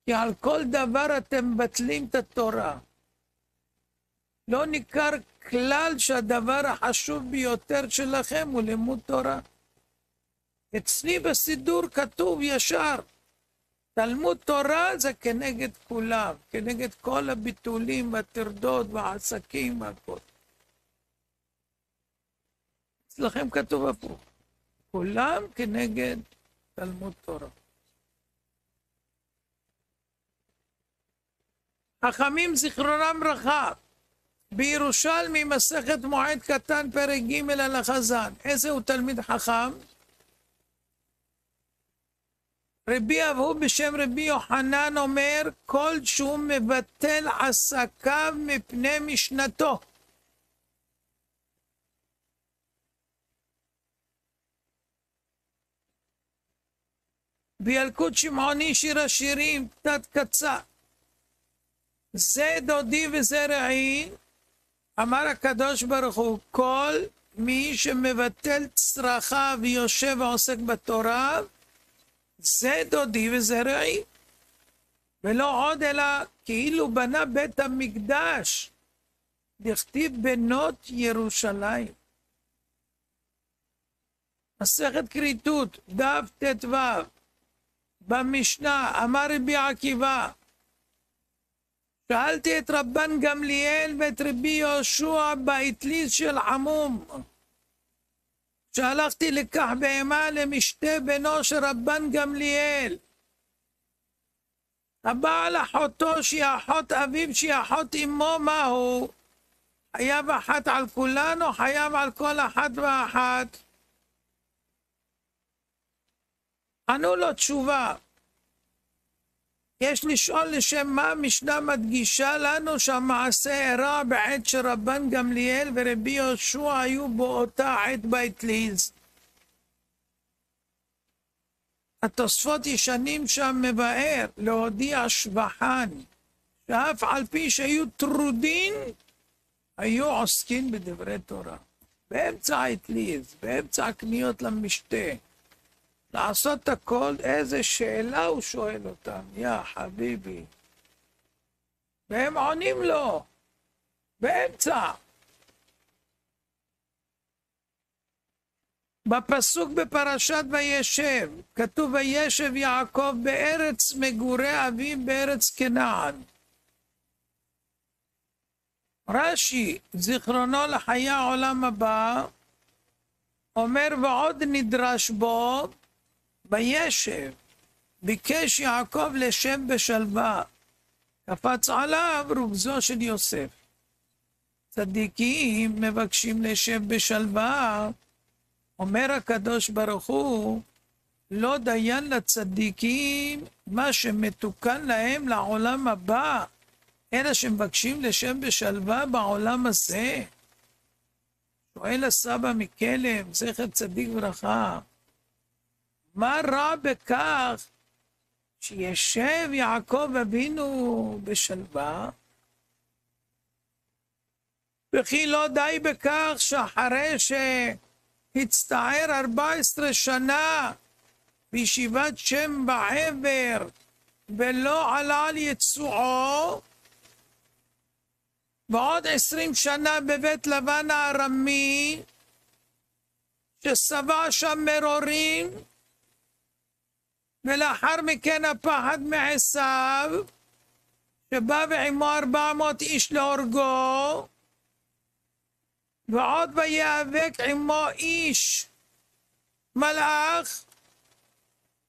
כי על כל דבר אתם מבטלים את התורה. לא ניכר כלל שהדבר החשוב ביותר שלכם הוא לימוד תורה. אצלי בסידור כתוב ישר, תלמוד תורה זה כנגד כולם, כנגד כל הביטולים והטרדות והעסקים והכל. אצלכם כתוב הפוך, כולם כנגד תלמוד תורה. חכמים זיכרונם ברכה, בירושלמי מסכת מועד קטן פרק ג' על החזן. איזה הוא תלמיד חכם? רבי אבהו בשם רבי יוחנן אומר, כל שהוא מבטל עסקיו מפני משנתו. בילקוט שמעוני שיר השירים, קצת קצר. זה דודי וזה רעי, אמר הקדוש ברוך הוא, כל מי שמבטל צרכיו ויושב ועוסק בתורה, זה דודי וזה רעי. ולא עוד אלא כאילו בנה בית המקדש, דכתיב בנות ירושלים. מסכת כריתות, דף ט"ו, במשנה, אמר רבי עקיבא, שאלתי את רבן גמליאל ואת רבי יהושע באטליז של עמום. שהלכתי לקח בהמה למשתה בנו של רבן גמליאל. הבעל אחותו שהיא אחות אביו שהיא אחות אמו, מהו? חייב אחת על כולן או חייב על כל אחת ואחת? ענו לו תשובה. יש לשאול לשם מה המשנה מדגישה לנו שהמעשה אירע בעת שרבן גמליאל ורבי יהושע היו באותה עת באטליז. התוספות ישנים שם מבאר להודיע שבחן, שאף על פי שהיו טרודין, היו עוסקים בדברי תורה. באמצע האטליז, באמצע הקניות למשתה. לעשות הכל, איזה שאלה הוא שואל אותם, יא חביבי. והם עונים לו, באמצע. בפסוק בפרשת וישב, כתוב וישב יעקב בארץ מגורי אביו בארץ כנען. רש"י, זיכרונו לחיי העולם הבא, אומר ועוד נדרש בו, וישב, ביקש יעקב לשב בשלווה, קפץ עליו רוגזו של יוסף. צדיקים מבקשים לשב בשלווה, אומר הקדוש ברוך הוא, לא דיין לצדיקים מה שמתוקן להם לעולם הבא, אלא שמבקשים לשב בשלווה בעולם הזה. שואל הסבא מכלם, זכר צדיק ברכה, מה רע בכך שישב יעקב אבינו בשלווה? וכי לא די בכך שאחרי שהצטער 14 שנה בישיבת שם בעבר ולא עלה על יצועו, ועוד 20 שנה בבית לבן הארמי שסבע שם מרורים, ולאחר מכן הפחד מעשיו שבא ועמו 400 איש להורגו, ועוד ויאבק עמו איש מלאך,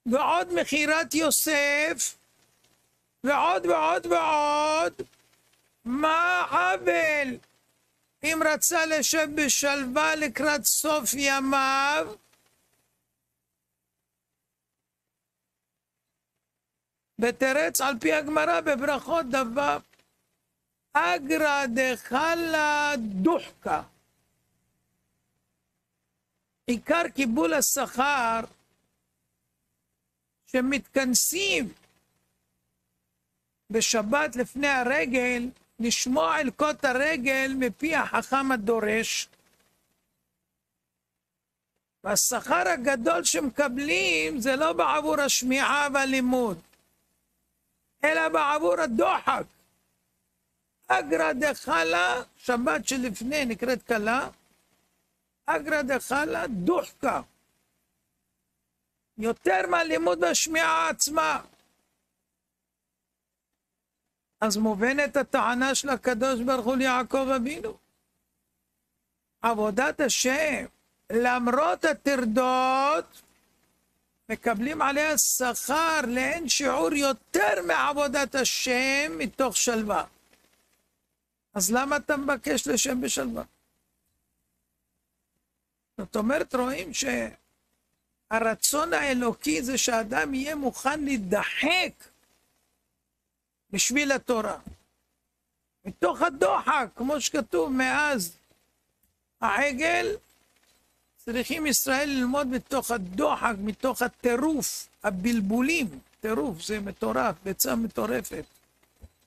ועוד מכירת יוסף, ועוד ועוד ועוד. מה עוול אם רצה לשב בשלווה לקראת סוף ימיו? ותרץ על פי הגמרא בברכות דבר אגרא דחלה דוחקה. עיקר קיבול השכר שמתכנסים בשבת לפני הרגל, לשמוע אלקות הרגל מפי החכם הדורש. והשכר הגדול שמקבלים זה לא בעבור השמיעה והלימוד, אלא בעבור הדוחק. אגרא דחלה, שבת שלפני נקראת קלה, אגרא דחלה דוחקה. יותר מהלימוד והשמיעה עצמה. אז מובנת הטענה של הקדוש ברוך הוא ליעקב אבינו. עבודת השם, למרות הטרדות, מקבלים עליה שכר לאין שיעור יותר מעבודת השם מתוך שלווה. אז למה אתה מבקש לשם בשלווה? זאת אומרת, רואים שהרצון האלוקי זה שאדם יהיה מוכן להידחק בשביל התורה. מתוך הדוחק, כמו שכתוב, מאז העגל, צריכים ישראל ללמוד מתוך הדוחק, מתוך הטירוף, הבלבולים. טירוף זה מטורף, ביצה מטורפת,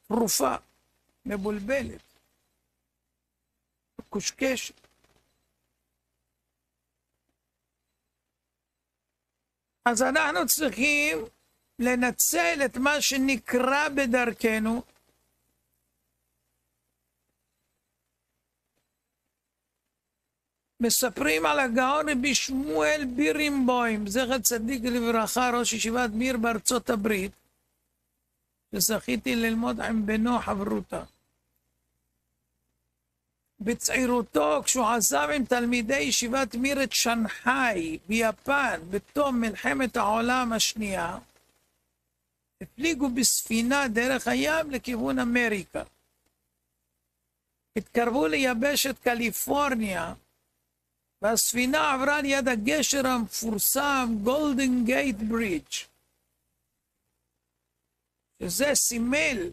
תרופה, מבולבלת, קושקשת. אז אנחנו צריכים לנצל את מה שנקרא בדרכנו, מספרים על הגאון רבי שמואל בירנבוים, זכר צדיק לברכה, ראש ישיבת מיר בארצות הברית, שזכיתי ללמוד עם בנו חברותה. בצעירותו, כשהוא עזב עם תלמידי ישיבת מיר את שנגחאי ביפן, בתום מלחמת העולם השנייה, הפליגו בספינה דרך הים לכיוון אמריקה. התקרבו ליבשת קליפורניה, והספינה עברה ליד הגשר המפורסם גולדן גייט ברידג', שזה סימל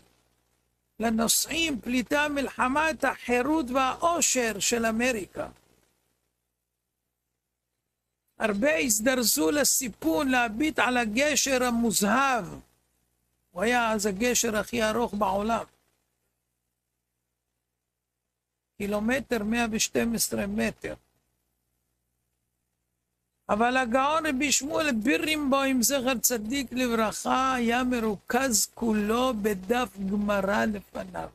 לנוסעים פליטה מלחמה את החירות והאושר של אמריקה. הרבה הזדרזו לסיפון להביט על הגשר המוזהב. הוא היה אז הגשר הכי ארוך בעולם. 112 מטר. אבל הגאון רבי שמואל בירנבוים, זכר צדיק לברכה, היה מרוכז כולו בדף גמרא לפניו.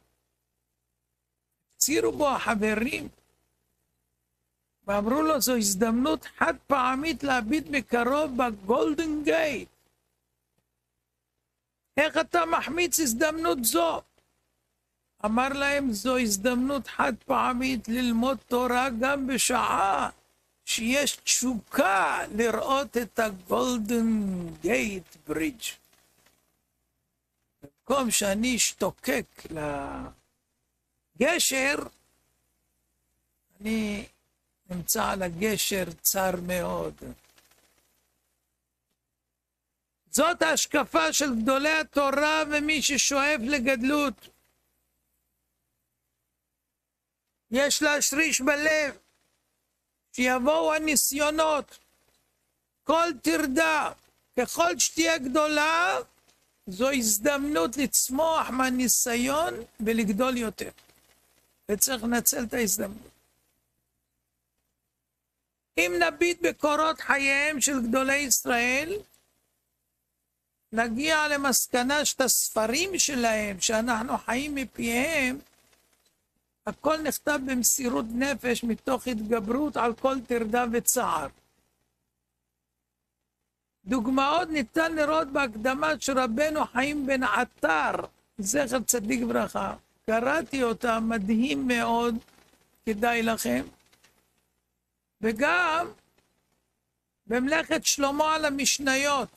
הצירו בו החברים ואמרו לו, זו הזדמנות חד פעמית להביט מקרוב בגולדן גייט. איך אתה מחמיץ הזדמנות זו? אמר להם, זו הזדמנות חד פעמית ללמוד תורה גם בשעה שיש תשוקה לראות את הגולדן גייט ברידג'. במקום שאני אשתוקק לגשר, אני נמצא על הגשר צר מאוד. זאת ההשקפה של גדולי התורה ומי ששואף לגדלות. יש להשריש בלב שיבואו הניסיונות, כל טרדה, ככל שתהיה גדולה, זו הזדמנות לצמוח מהניסיון ולגדול יותר. וצריך לנצל את ההזדמנות. אם נביט בקורות חייהם של גדולי ישראל, נגיע למסקנה שאת הספרים שלהם, שאנחנו חיים מפיהם, הכל נכתב במסירות נפש מתוך התגברות על כל טרדה וצער. דוגמאות ניתן לראות בהקדמה של רבנו חיים בן עטר, זכר צדיק ברכה. קראתי אותה, מדהים מאוד, כדאי לכם. וגם במלאכת שלמה על המשניות.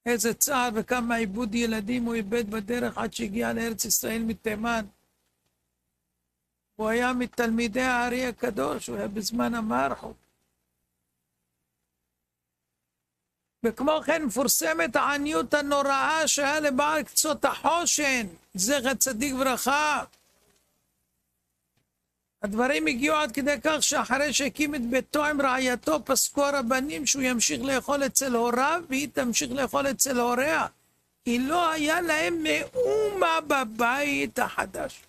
איזה צער וכמה עיבוד ילדים הוא איבד בדרך עד שהגיע לארץ ישראל מתימן. הוא היה מתלמידי הארי הקדוש, הוא היה בזמן המערכות. וכמו כן מפורסמת העניות הנוראה שהיה לבעל קצות החושן, זכר צדיק ברכה. הדברים הגיעו עד כדי כך שאחרי שהקים את ביתו עם רעייתו, פסקו הרבנים שהוא ימשיך לאכול אצל הוריו, והיא תמשיך לאכול אצל הוריה. כי לא היה להם מאומה בבית החדש.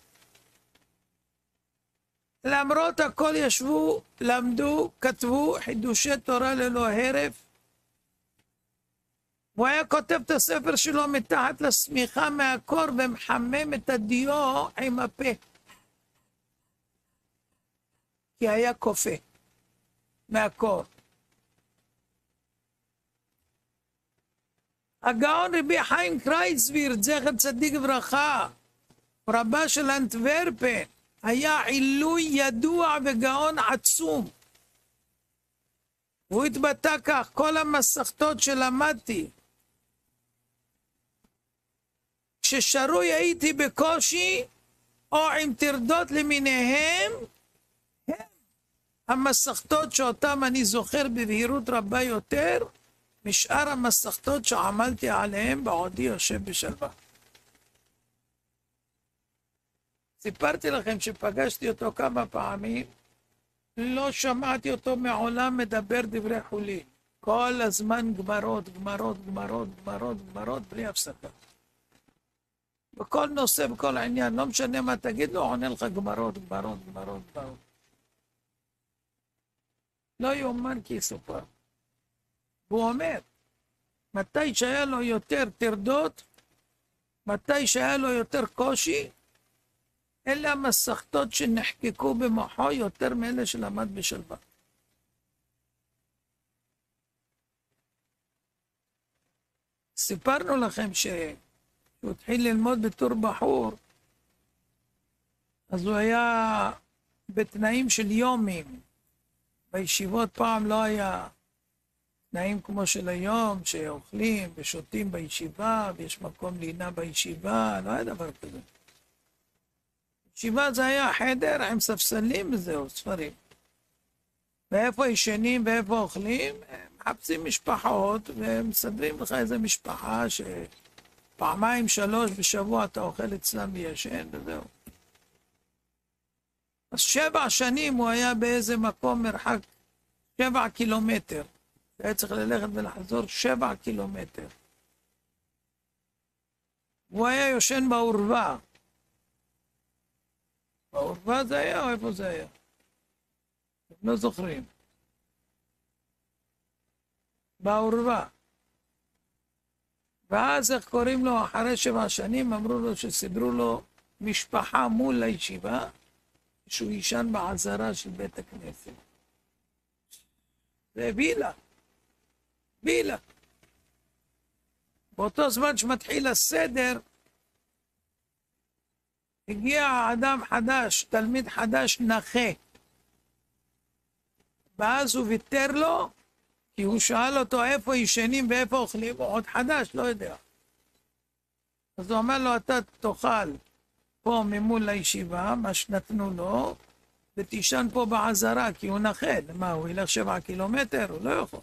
למרות הכל ישבו, למדו, כתבו חידושי תורה ללא הרף. הוא היה כותב את הספר שלו מתחת לשמיכה מהקור ומחמם את הדיו עם הפה. כי היה קופא מהקור. הגאון רבי חיים קרייצווירט, זכר צדיק וברכה, רבה של אנטוורפן, היה עילוי ידוע וגאון עצום. הוא התבטא כך: כל המסכתות שלמדתי, כששרוי הייתי בקושי או עם טרדות למיניהם, הם המסכתות שאותם אני זוכר בבהירות רבה יותר משאר המסכתות שעמלתי עליהם בעודי יושב בשלווה. סיפרתי לכם שפגשתי אותו כמה פעמים, לא שמעתי אותו מעולם מדבר דברי חולין. כל הזמן גמרות, גמרות, גמרות, גמרות, גמרות, בלי הפסקה. בכל נושא, בכל עניין, לא משנה מה תגיד לו, עונה לך גמרות, גמרות, גמרות, גמרות. לא יאומן כי יסופר. והוא אומר, מתי שהיה לו יותר טרדות, מתי שהיה לו יותר קושי, אלה המסכתות שנחקקו במוחו יותר מאלה שלמד בשלווה. סיפרנו לכם שהוא התחיל ללמוד בתור בחור, אז הוא היה בתנאים של יומים. בישיבות פעם לא היה תנאים כמו של היום, שאוכלים ושותים בישיבה, ויש מקום לינה בישיבה, לא היה דבר כזה. ישיבה זה היה חדר עם ספסלים וזהו, ספרים. ואיפה ישנים ואיפה אוכלים, הם מחפשים משפחות ומסדרים לך איזה משפחה שפעמיים שלוש בשבוע אתה אוכל אצלם וישן וזהו. אז 7 שנים הוא היה באיזה מקום מרחק 7 קילומטר. היה צריך ללכת ולחזור 7 קילומטר. הוא היה יושן בעורבה. בעורבה זה היה או איפה זה היה? אתם לא זוכרים. בעורבה. ואז איך קוראים לו אחרי 7 שנים, אמרו לו שסידרו לו משפחה מול הישיבה, שהוא ישן בעזרה של בית הכנסת. זה וילה. וילה. באותו זמן שמתחיל הסדר, הגיע אדם חדש, תלמיד חדש נכה. ואז הוא ויתר לו, כי הוא שאל אותו איפה ישנים ואיפה אוכלים, הוא עוד חדש, לא יודע. אז הוא אמר לו, אתה תאכל פה ממול לישיבה, מה שנתנו לו, ותישן פה בעזרה, כי הוא נכה. מה, הוא ילך 7 קילומטר? הוא לא יכול.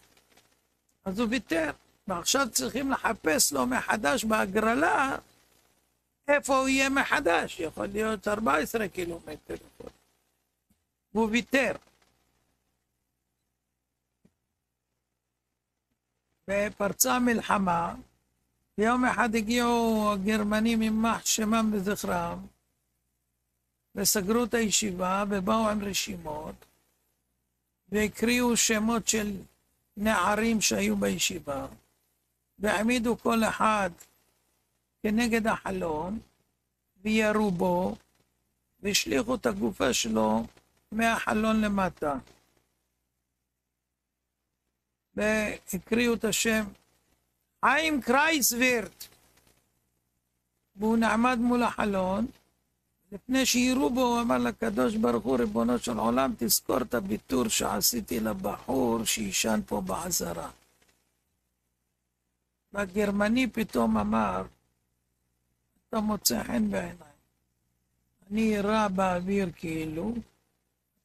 אז הוא ויתר, ועכשיו צריכים לחפש לו מחדש בהגרלה, איפה הוא יהיה מחדש? יכול להיות 14 קילומטר. הוא ויתר. ופרצה מלחמה, יום אחד הגיעו הגרמנים יימח שמם וזכרם, וסגרו את הישיבה ובאו עם רשימות, והקריאו שמות של נערים שהיו בישיבה, והעמידו כל אחד כנגד החלון, וירו בו, והשליחו את הגופה שלו מהחלון למטה. והקריאו את השם, חיים קרייצווירט. והוא נעמד מול החלון, לפני שירו בו, הוא אמר לקדוש ברוך הוא, ריבונו של עולם, תזכור את הביטור שעשיתי לבחור שישן פה בעזרה. והגרמני פתאום אמר, אתה מוצא חן בעיניי. אני אירה באוויר כאילו,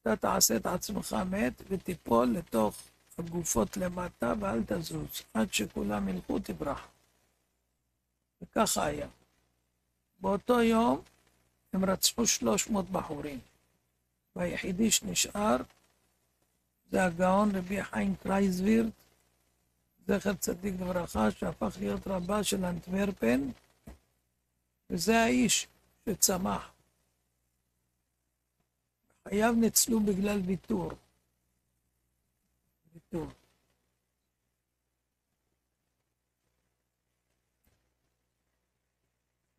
אתה תעשה את עצמך מת ותיפול לתוך הגופות למטה ואל תזוז, עד שכולם ילכו תברח. וככה היה. באותו יום הם רצחו 300 בחורים. והיחידי שנשאר זה הגאון רבי חיים קרייזווירט, זכר צדיק לברכה, שהפך להיות רבה של אנטוורפן, וזה האיש שצמח. חייו ניצלו בגלל ויתור.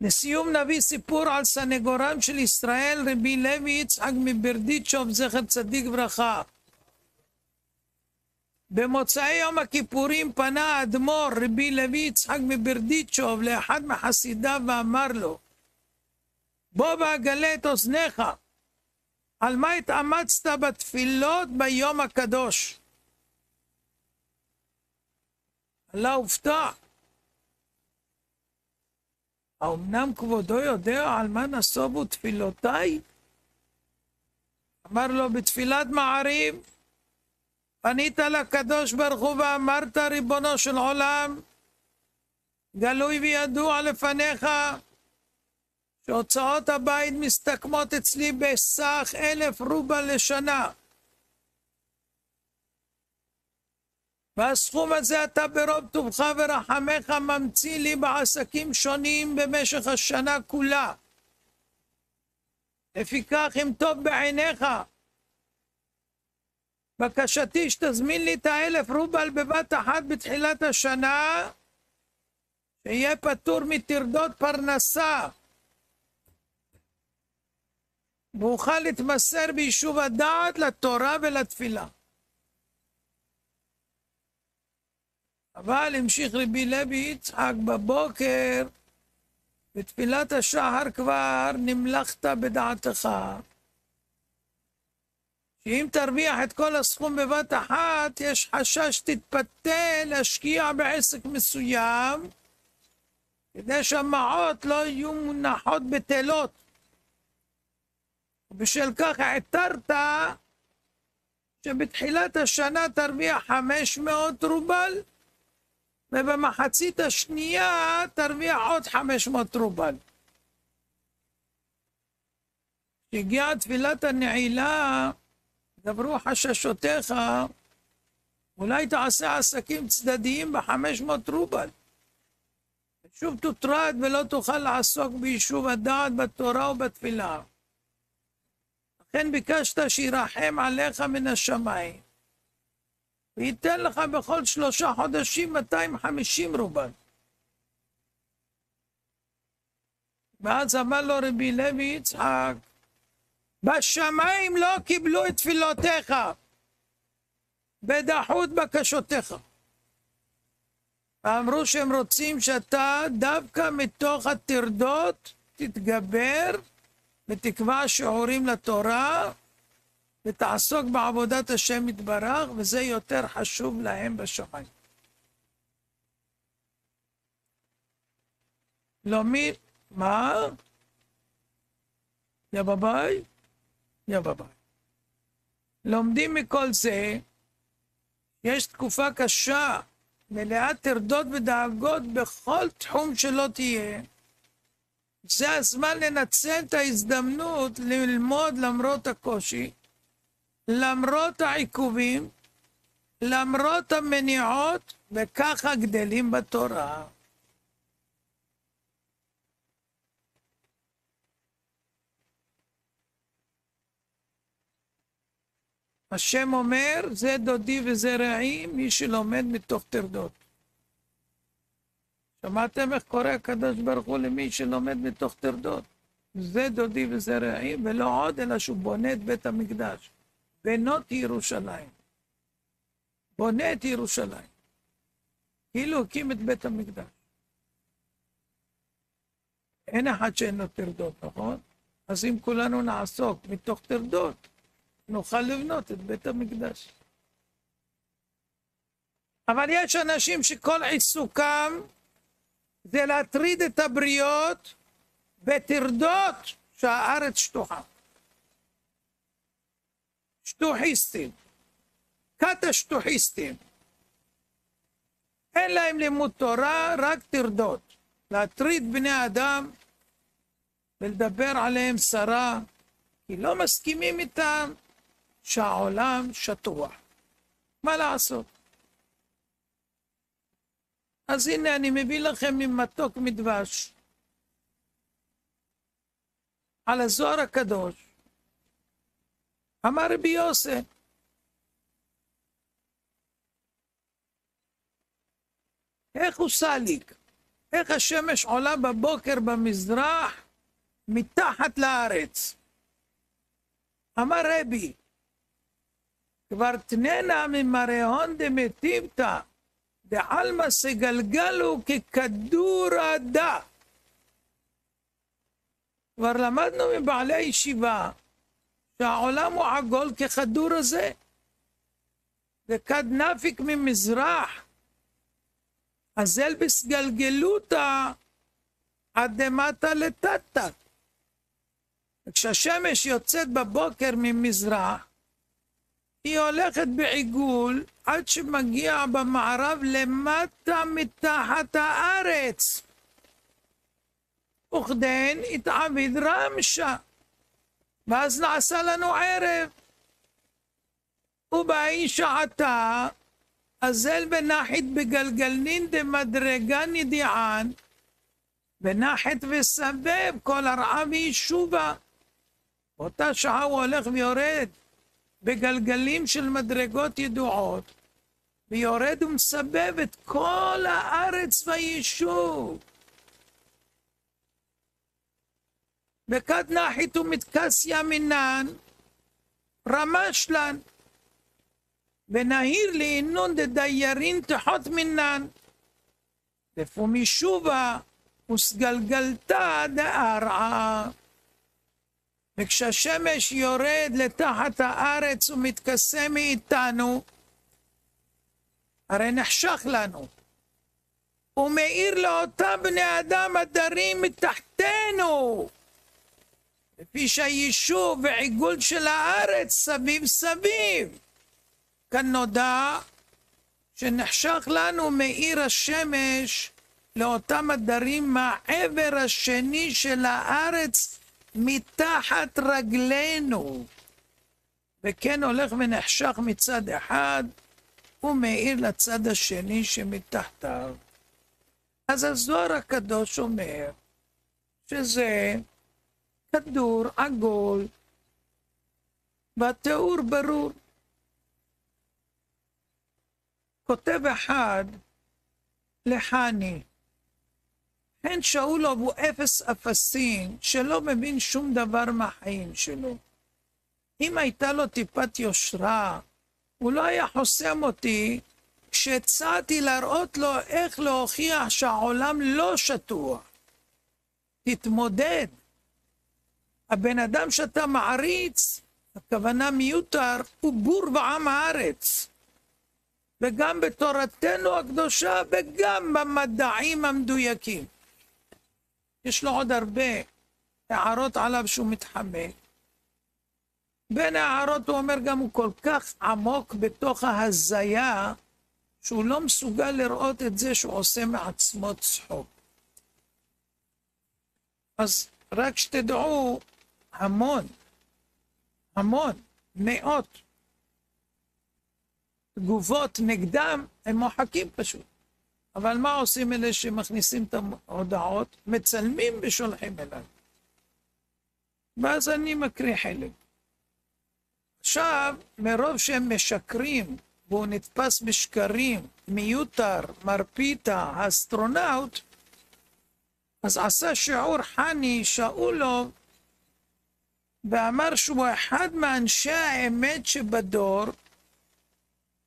לסיום נביא סיפור על סנגורם של ישראל, רבי לוי יצחק מברדיצ'וב, זכר צדיק ברכה. במוצאי יום הכיפורים פנה האדמו"ר רבי לוי יצחק מברדיצ'וב לאחד מחסידיו ואמר לו, בוא ואגלה את אוזניך, על מה התאמצת בתפילות ביום הקדוש? אללה הופתע. האמנם כבודו יודע על מה נסובו תפילותיי? אמר לו, בתפילת מעריב פנית לקדוש ברוך הוא ואמרת, ריבונו של עולם, גלוי וידוע לפניך שהוצאות הבית מסתכמות אצלי בסך 1,000 רובל לשנה, והסכום הזה אתה ברוב טובך ורחמך ממציא לי בעסקים שונים במשך השנה כולה. לפיכך אם טוב בעיניך, בקשתי שתזמין לי את 1,000 רובל בבת אחת בתחילת השנה, שיהיה פטור מטרדות פרנסה, ואוכל להתמסר ביישוב הדעת לתורה ולתפילה. אבל המשיך רבי לוי יצחק, בבוקר בתפילת השחר כבר נמלכת בדעתך שאם תרוויח את כל הסכום בבת אחת, יש חשש תתפתה להשקיע בעסק מסוים, כדי שהמעות לא יהיו מונחות בטלות. ובשל כך העתרת שבתחילת השנה תרוויח 500 רובל, ובמחצית השנייה תרוויח עוד 500 רובל. כשהגיעה תפילת הנעילה, דברו חששותיך, אולי תעשה עסקים צדדיים ב500 רובל. שוב תוטרד ולא תוכל לעסוק ביישוב הדעת בתורה ובתפילה. לכן ביקשת שירחם עליך מן השמיים, וייתן לך בכל 3 חודשים 250 רובל. ואז אמר לו רבי לוי יצחק, בשמיים לא קיבלו את תפילותיך, ודחו את בקשותיך. ואמרו שהם רוצים שאתה דווקא מתוך הטרדות תתגבר ותקבע שיעורים לתורה ותעסוק בעבודת השם יתברך, וזה יותר חשוב להם בשמיים. לא מי, מה? יא בביי? יא בביי. לומדים מכל זה, יש תקופה קשה, מלאת טרדות ודאגות בכל תחום שלא תהיה. זה הזמן לנצל את ההזדמנות ללמוד למרות הקושי, למרות העיכובים, למרות המניעות, וככה גדלים בתורה. השם אומר, זה דודי וזה רעי, מי שלומד מתוך טרדות. שמעתם איך קורא הקדוש ברוך הוא למי שלומד מתוך טרדות? זה דודי וזה רעי, ולא עוד, אלא שהוא בונה את בית המקדש. בנות ירושלים. בונה את ירושלים. כאילו הקים את בית המקדש. אין אחד שאין לו טרדות, נכון? אז אם כולנו נעסוק מתוך טרדות, נוכל לבנות את בית המקדש. אבל יש אנשים שכל עיסוקם זה להטריד את הבריות בטרדות שהארץ שטוחה. שטוחיסטים, קטשטוחיסטים. אין להם לימוד תורה, רק טרדות. להטריד בני אדם ולדבר עליהם שרה, כי לא מסכימים איתם שהעולם שטוח. מה לעשות? אז הנה אני מביא לכם ממתוק מדבש על הזוהר הקדוש. אמר רבי יוסף, איך הוא סליק? איך השמש עולה בבוקר במזרח מתחת לארץ? אמר רבי, כבר תננה ממראהון דמטיבתא, דעלמא סגלגלו ככדור עדה. כבר למדנו מבעלי ישיבה שהעולם הוא עגול ככדור הזה, וכד נפיק ממזרח, אז אלבס גלגלותא עד דמטה לטאטה. כשהשמש יוצאת בבוקר ממזרח, היא הולכת בעיגול עד שמגיע במערב למטה מתחת הארץ. וכדן התעביד רמשה, ואז נעשה לנו ערב. ובאי שעתה, אזל בנחית בגלגלנין דמדרגה נדיען, ונחת וסבב כל הרעה ויישובה. באותה שעה הוא הולך ויורד בגלגלים של מדרגות ידועות, ויורד ומסבב את כל הארץ והיישוב. וכד נחית ומתכס ימינן, רמשלן, ונהיר לעינון דדיירין תחות מינן, לפום יישובה וסגלגלתה דארעה. וכשהשמש יורד לתחת הארץ ומתכסה מאיתנו, הרי נחשך לנו. הוא מאיר לאותם בני אדם הדרים מתחתנו, לפי שהיישוב ועיגול של הארץ סביב סביב. כאן נודע שנחשך לנו מאיר השמש לאותם הדרים מהעבר השני של הארץ מתחת רגלינו, וכן הולך ונחשך מצד אחד ומאיר לצד השני שמתחתיו. אז הזוהר הקדוש אומר שזה כדור עגול והתיאור ברור. כותב אחד לחני, הן שאולוב הוא אפס אפסין שלא מבין שום דבר מהחיים שלו. אם הייתה לו טיפת יושרה, הוא לא היה חוסם אותי כשהצעתי להראות לו איך להוכיח שהעולם לא שטוח. תתמודד. הבן אדם שאתה מעריץ, הכוונה מיותר, הוא בור בעם הארץ. וגם בתורתנו הקדושה וגם במדעים המדויקים. יש לו עוד הרבה הערות עליו שהוא מתחמק. בין הערות הוא אומר גם הוא כל כך עמוק בתוך ההזיה, שהוא לא מסוגל לראות את זה שהוא עושה מעצמו צחוק. אז רק שתדעו, המון, מאות תגובות נגדם, הם מוחקים פשוט. אבל מה עושים אלה שמכניסים את ההודעות? מצלמים ושולחים אליי. ואז אני מקריא חלק. עכשיו, מרוב שהם משקרים, והוא נתפס בשקרים, מיותר, מרפיתה, האסטרונאוט, אז עשה שיעור חני שאולוב, ואמר שהוא אחד מאנשי האמת שבדור,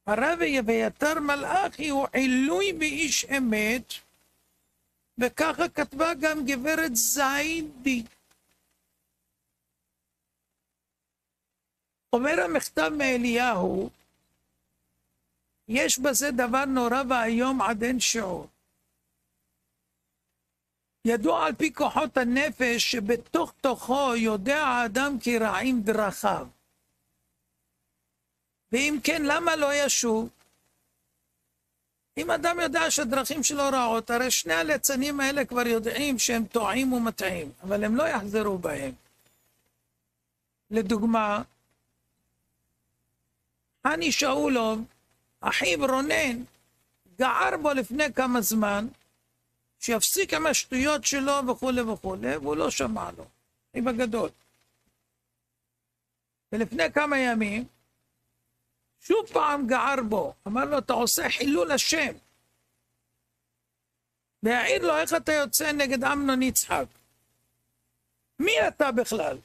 הרב אביתר מלאכי הוא עילוי באיש אמת, וככה כתבה גם גברת זיידי. אומר המכתב מאליהו, יש בזה דבר נורא והיום עד אין שיעור. ידוע על פי כוחות הנפש שבתוך תוכו יודע האדם כי רעים דרכיו. ואם כן, למה לא ישוב? אם אדם יודע שהדרכים שלו רעות, הרי שני הליצנים האלה כבר יודעים שהם טועים ומטעים, אבל הם לא יחזרו בהם. לדוגמה, חני שאולוב, אחיו רונן, גער בו לפני כמה זמן, שיפסיק עם השטויות שלו וכו' וכו', והוא לא שמע לו, אחיו הגדול. ולפני כמה ימים, שוב פעם גער בו, אמר לו, אתה עושה חילול השם. והעיר לו, איך אתה יוצא נגד אמנון יצחק? מי אתה בכלל?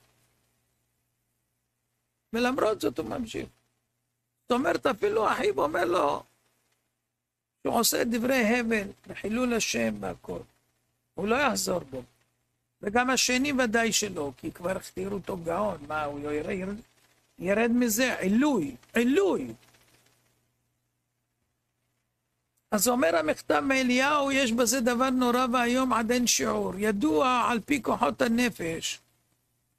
ולמרות זאת הוא ממשיך. זאת אומרת, אפילו אחיו אומר לו, שהוא עושה דברי הבל, וחילול השם והכל. הוא לא יחזור בו. וגם השני ודאי שלא, כי כבר הכתירו אותו גאון. מה, הוא ירד מזה? עילוי, עילוי. אז אומר המכתב מאליהו, יש בזה דבר נורא והיום עד אין שיעור. ידוע על פי כוחות הנפש,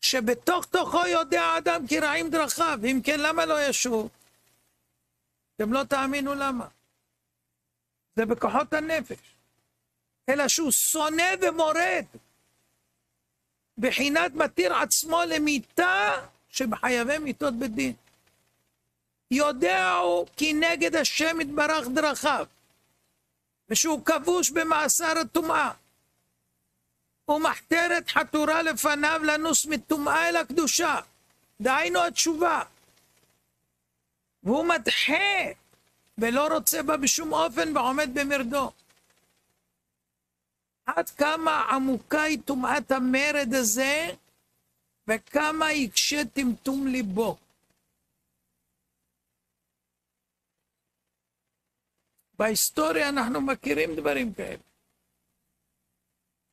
שבתוך תוכו יודע האדם כי רעים דרכיו, אם כן למה לא ישוב? אתם לא תאמינו למה. זה בכוחות הנפש. אלא שהוא שונא ומורד. בחינת מתיר עצמו למיתה שבחייבי מיתות בדין. יודע הוא כי נגד השם יתברך דרכיו. ושהוא כבוש במאסר הטומאה. ומחתרת חתורה לפניו לנוס מטומאה אל הקדושה. דהיינו התשובה. והוא מדחה ולא רוצה בה בשום אופן ועומד במרדו. עד כמה עמוקה היא טומאת המרד הזה וכמה יקשה טמטום ליבו. בהיסטוריה אנחנו מכירים דברים כאלה.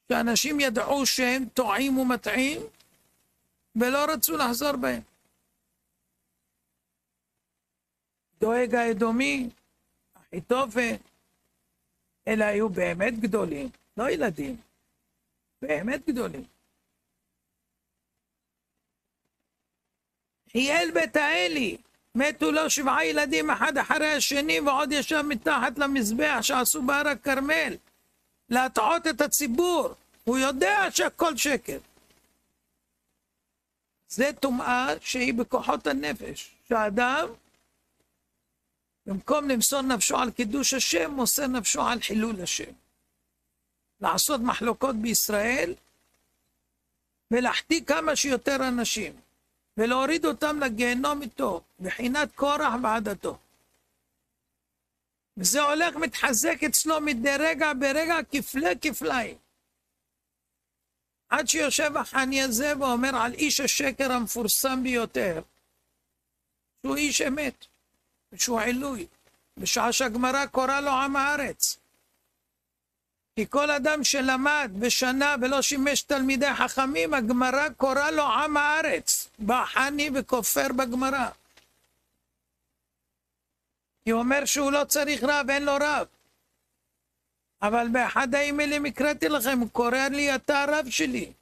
שאנשים ידעו שהם טועים ומטעים ולא רצו לחזור בהם. דואג האדומי, אחיתופל, אלה היו באמת גדולים, לא ילדים, באמת גדולים. חיאל בית האלי, מתו לו 7 ילדים אחד אחרי השני ועוד ישב מתחת למזבח שעשו בהר הכרמל להטעות את הציבור. הוא יודע שהכל שקר. זה טומאה שהיא בכוחות הנפש, שהאדם במקום למסור נפשו על קידוש השם מוסר נפשו על חילול השם. לעשות מחלוקות בישראל ולהחטיא כמה שיותר אנשים ולהוריד אותם לגיהנום איתו, בחינת קורח ועדתו. וזה הולך מתחזק אצלו מדי רגע ברגע כפלי כפליים. עד שיושב החני הזה ואומר על איש השקר המפורסם ביותר, שהוא איש אמת, שהוא עילוי, בשעה שהגמרא קורא לו עם הארץ. כי כל אדם שלמד ושנה ולא שימש תלמידי חכמים, הגמרא קורא לו עם הארץ. בא חני וכופר בגמרא. כי הוא אומר שהוא לא צריך רב, אין לו רב. אבל באחד האימיילים הקראתי לכם, הוא קורא לי, אתה הרב שלי.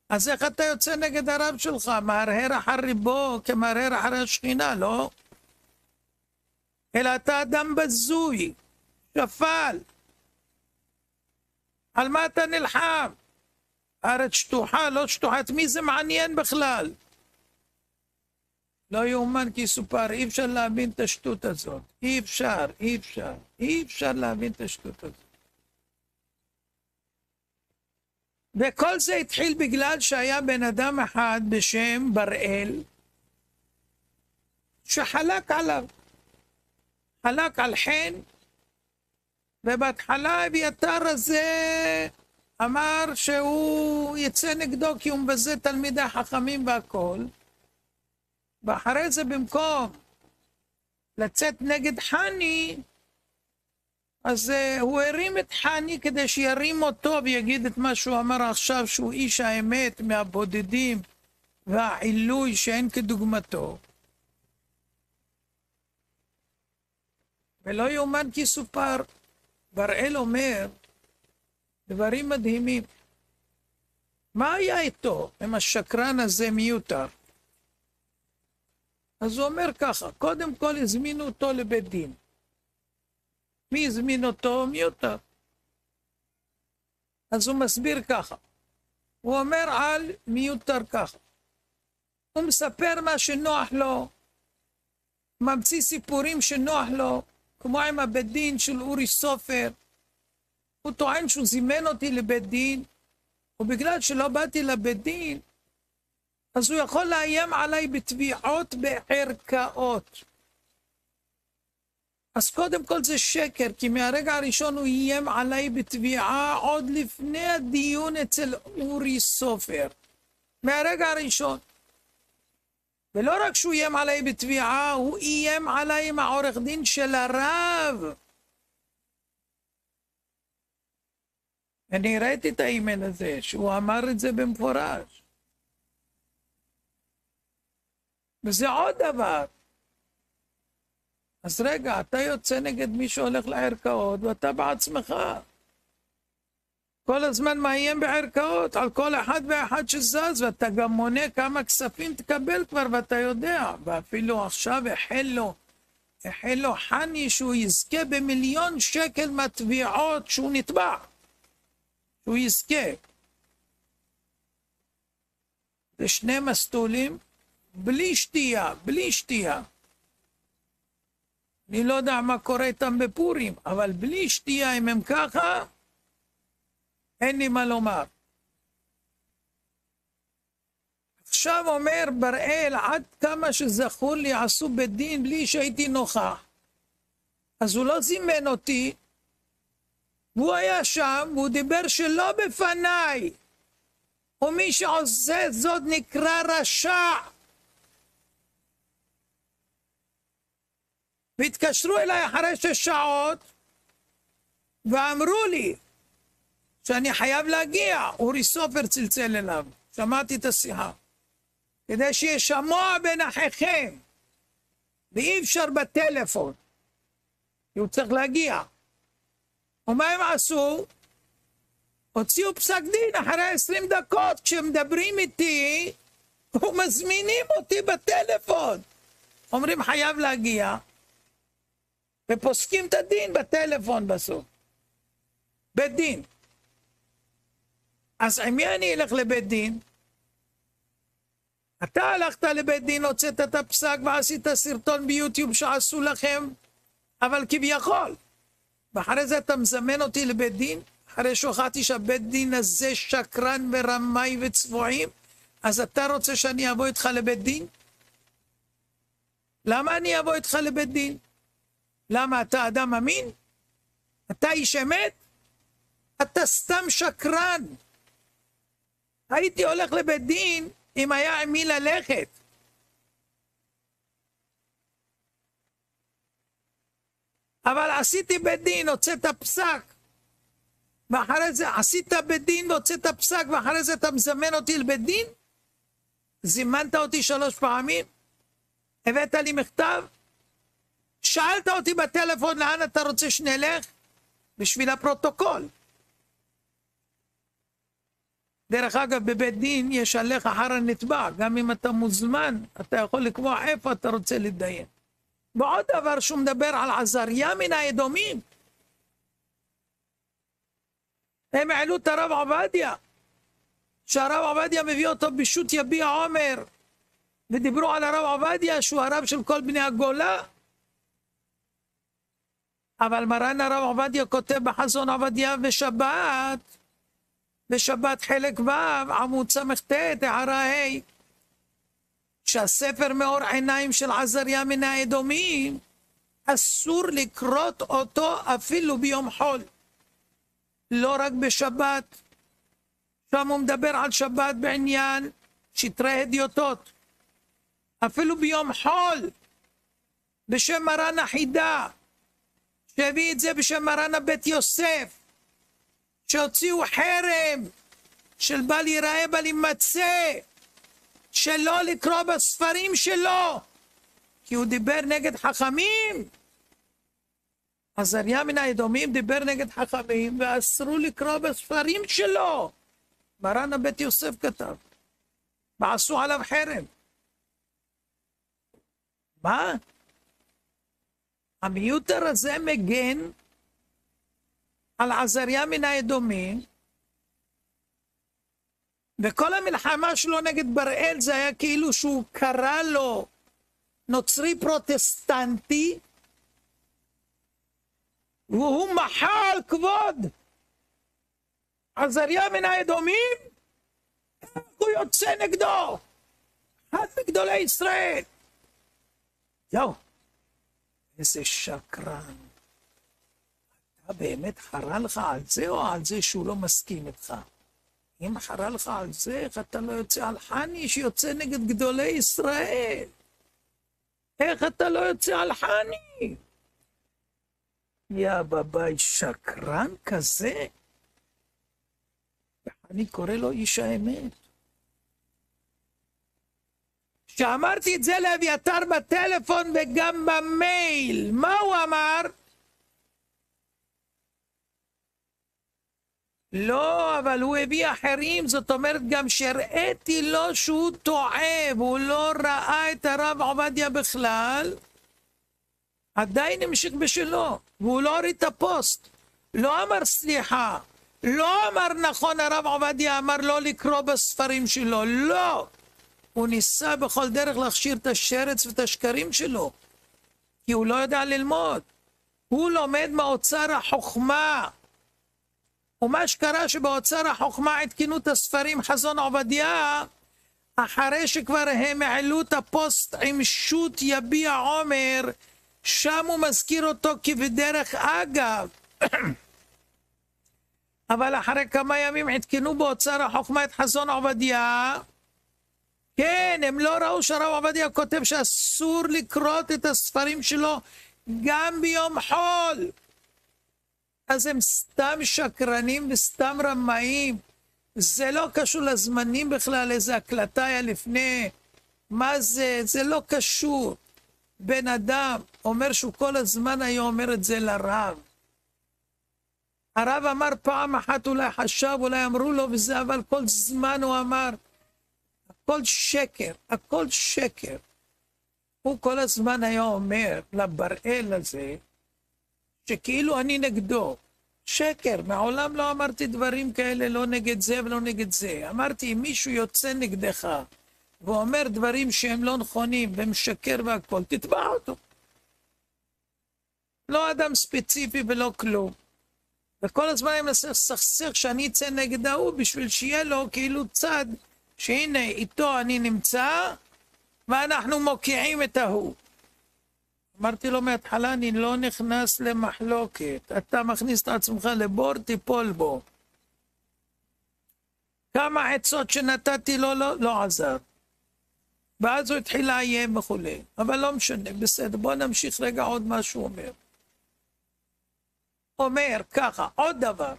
אז איך אתה יוצא נגד הרב שלך? מהרהר אחר ריבו כמהרהר אחרי השכינה, לא? אלא אתה אדם בזוי, שפל. על מה אתה נלחם? הארץ שטוחה, לא שטוחה, את מי זה מעניין בכלל? לא יאומן כי סופר, אי אפשר להבין את השטות הזאת. אי אפשר להבין את השטות הזאת. וכל זה התחיל בגלל שהיה בן אדם אחד בשם בראל, שחלק עליו. חלק על חן, ובהתחלה אביתר הזה אמר שהוא יצא נגדו כי הוא מבזה תלמידי חכמים והכל. ואחרי זה במקום לצאת נגד חני, אז הוא הרים את חני כדי שירים אותו ויגיד את מה שהוא אמר עכשיו, שהוא איש האמת מהבודדים והעילוי שאין כדוגמתו. ולא יאומן כי סופר, בראל אומר דברים מדהימים. מה היה איתו עם השקרן הזה מיותר? אז הוא אומר ככה, קודם כל הזמינו אותו לבית דין. מי הזמין אותו? מיותר. אז הוא מסביר ככה, הוא אומר על מיותר ככה, הוא מספר מה שנוח לו, ממציא סיפורים שנוח לו, כמו עם הבית דין של אורי סופר. הוא טוען שהוא זימן אותי לבית דין, ובגלל שלא באתי לבית דין, אז הוא יכול לאיים עליי בתביעות בערכאות. אז קודם כל זה שקר, כי מהרגע הראשון הוא איים עליי בתביעה עוד לפני הדיון אצל אורי סופר. מהרגע הראשון. ולא רק שהוא איים עליי בתביעה, הוא איים עליי עם העורך דין של הרב. אני ראיתי את האימייל הזה, שהוא אמר את זה במפורש. וזה עוד דבר. אז רגע, אתה יוצא נגד מי שהולך לערכאות, ואתה בעצמך. כל הזמן מאיים בערכאות על כל אחד ואחד שזז, ואתה גם מונה כמה כספים תקבל כבר, ואתה יודע. ואפילו עכשיו החל לו חני שהוא יזכה ב1,000,000 שקל מהתביעות שהוא נתבע. שהוא יזכה. זה 2 מסלולים, בלי שתייה, בלי שתייה. אני לא יודע מה קורה איתם בפורים, אבל בלי שתייה, אם הם ככה, אין לי מה לומר. עכשיו אומר בראל, עד כמה שזכור לי עשו בית דין בלי שהייתי נוכח. אז הוא לא זימן אותי, הוא היה שם, והוא דיבר שלא בפניי. ומי שעושה זאת נקרא רשע. והתקשרו אליי אחרי 6 שעות, ואמרו לי שאני חייב להגיע. אורי סופר צלצל אליו, שמעתי את השיחה. כדי שישמוע בין אחיכם, ואי אפשר בטלפון, כי הוא צריך להגיע. ומה הם עשו? הוציאו פסק דין אחרי 20 דקות, כשמדברים איתי, ומזמינים אותי בטלפון. אומרים חייב להגיע, ופוסקים את הדין בטלפון בסוף. בית דין. אז עם מי אני אלך לבית דין? אתה הלכת לבית דין, הוצאת את הפסק ועשית סרטון ביוטיוב שעשו לכם, אבל כביכול. ואחרי זה אתה מזמן אותי לבית דין, אחרי שהוכחתי שהבית דין הזה שקרן ורמאי וצבועים, אז אתה רוצה שאני אבוא איתך לבית דין? למה אני אבוא איתך לבית דין? למה אתה אדם אמין? אתה איש אמת? אתה סתם שקרן. הייתי הולך לבית דין אם היה עם מי ללכת. אבל עשיתי בית דין, הוצאת פסק, ואחרי זה עשית בית דין והוצאת פסק, ואחרי זה אתה מזמן אותי לבית דין? זימנת אותי 3 פעמים? הבאת לי מכתב? שאלת אותי בטלפון לאן אתה רוצה שנלך? בשביל הפרוטוקול. דרך אגב, בבית דין יש הלך אחר הנתבע, גם אם אתה מוזמן, אתה יכול לקבוע איפה אתה רוצה להתדיין. ועוד דבר שהוא מדבר על עזריה מן האדומים. הם העלו את הרב עובדיה, שהרב עובדיה מביא אותו בשו"ת יביע עומר, ודיברו על הרב עובדיה שהוא הרב של כל בני הגולה. אבל מרן הרב עובדיה כותב בחזון עובדיה בשבת חלק ו' עמוד ס"ט הערה ה', שהספר מאור עיניים של עזריה מן האדומים אסור לקרות אותו אפילו ביום חול, לא רק בשבת. שם הוא מדבר על שבת בעניין שטרי הדיוטות. אפילו ביום חול, בשם מרן החידה, שהביא את זה בשם מרן הבית יוסף, שהוציאו חרם של בל ייראה בל יימצא, שלא לקרוא בספרים שלו, כי הוא דיבר נגד חכמים. עזריה מן האדומים דיבר נגד חכמים, ואסרו לקרוא בספרים שלו. מרן הבית יוסף כתב, ועשו עליו חרם. מה? המיותר הזה מגן על עזריה מן האדומים, וכל המלחמה שלו נגד בראל זה היה כאילו שהוא קרא לו נוצרי פרוטסטנטי, והוא מחה על כבוד עזריה מן האדומים, הוא יוצא נגדו, אחד מגדולי ישראל. יו, איזה שקרן. אתה באמת חרה לך על זה או על זה שהוא לא מסכים איתך? אם חרה לך על זה, איך אתה לא יוצא על חני שיוצא נגד גדולי ישראל? איך אתה לא יוצא על חני? יא בביי, שקרן כזה? אני קורא לו איש האמת. שאמרתי את זה לאביתר בטלפון וגם במייל, מה הוא אמר? לא, אבל הוא הביא אחרים, זאת אומרת גם שהראיתי לו שהוא טועה, והוא לא ראה את הרב עובדיה בכלל, עדיין המשיך בשלו, והוא לא הוריד את הפוסט, לא אמר סליחה, לא אמר נכון הרב עובדיה אמר לא לקרוא בספרים שלו, לא, הוא ניסה בכל דרך להכשיר את השרץ ואת השקרים שלו, כי הוא לא יודע ללמוד, הוא לומד מאוצר החוכמה, ומה שקרה שבאוצר החוכמה עדכנו את הספרים חזון עובדיה, אחרי שכבר הם העלו את הפוסט עם שו"ת יביע עומר, שם הוא מזכיר אותו כבדרך אגב. אבל אחרי כמה ימים עדכנו באוצר החוכמה את חזון עובדיה, כן, הם לא ראו שהרב עובדיה כותב שאסור לקרות את הספרים שלו גם ביום חול. אז הם סתם שקרנים וסתם רמאים. זה לא קשור לזמנים בכלל, איזה הקלטה היה לפני. מה זה? זה לא קשור. בן אדם אומר שהוא כל הזמן היה אומר את זה לרב. הרב אמר פעם אחת, אולי חשב, אולי אמרו לו וזה, אבל כל זמן הוא אמר, הכל שקר, הכל שקר. הוא כל הזמן היה אומר לבראל הזה, שכאילו אני נגדו. שקר, מעולם לא אמרתי דברים כאלה, לא נגד זה ולא נגד זה. אמרתי, אם מישהו יוצא נגדך, ואומר דברים שהם לא נכונים, ומשקר והכל, תתבע אותו. לא אדם ספציפי ולא כלום. וכל הזמן אני מנסה לסכסך שאני אצא נגד ההוא, בשביל שיהיה לו כאילו צד, שהנה איתו אני נמצא, ואנחנו מוקיעים את ההוא. אמרתי לו מההתחלה, אני לא נכנס למחלוקת. אתה מכניס את עצמך לבור, תיפול בו. כמה עצות שנתתי לו לא עזר. ואז הוא התחיל לאיים וכו'. אבל לא משנה, בסדר, בוא נמשיך רגע עוד מה שהוא אומר. אומר ככה, עוד דבר.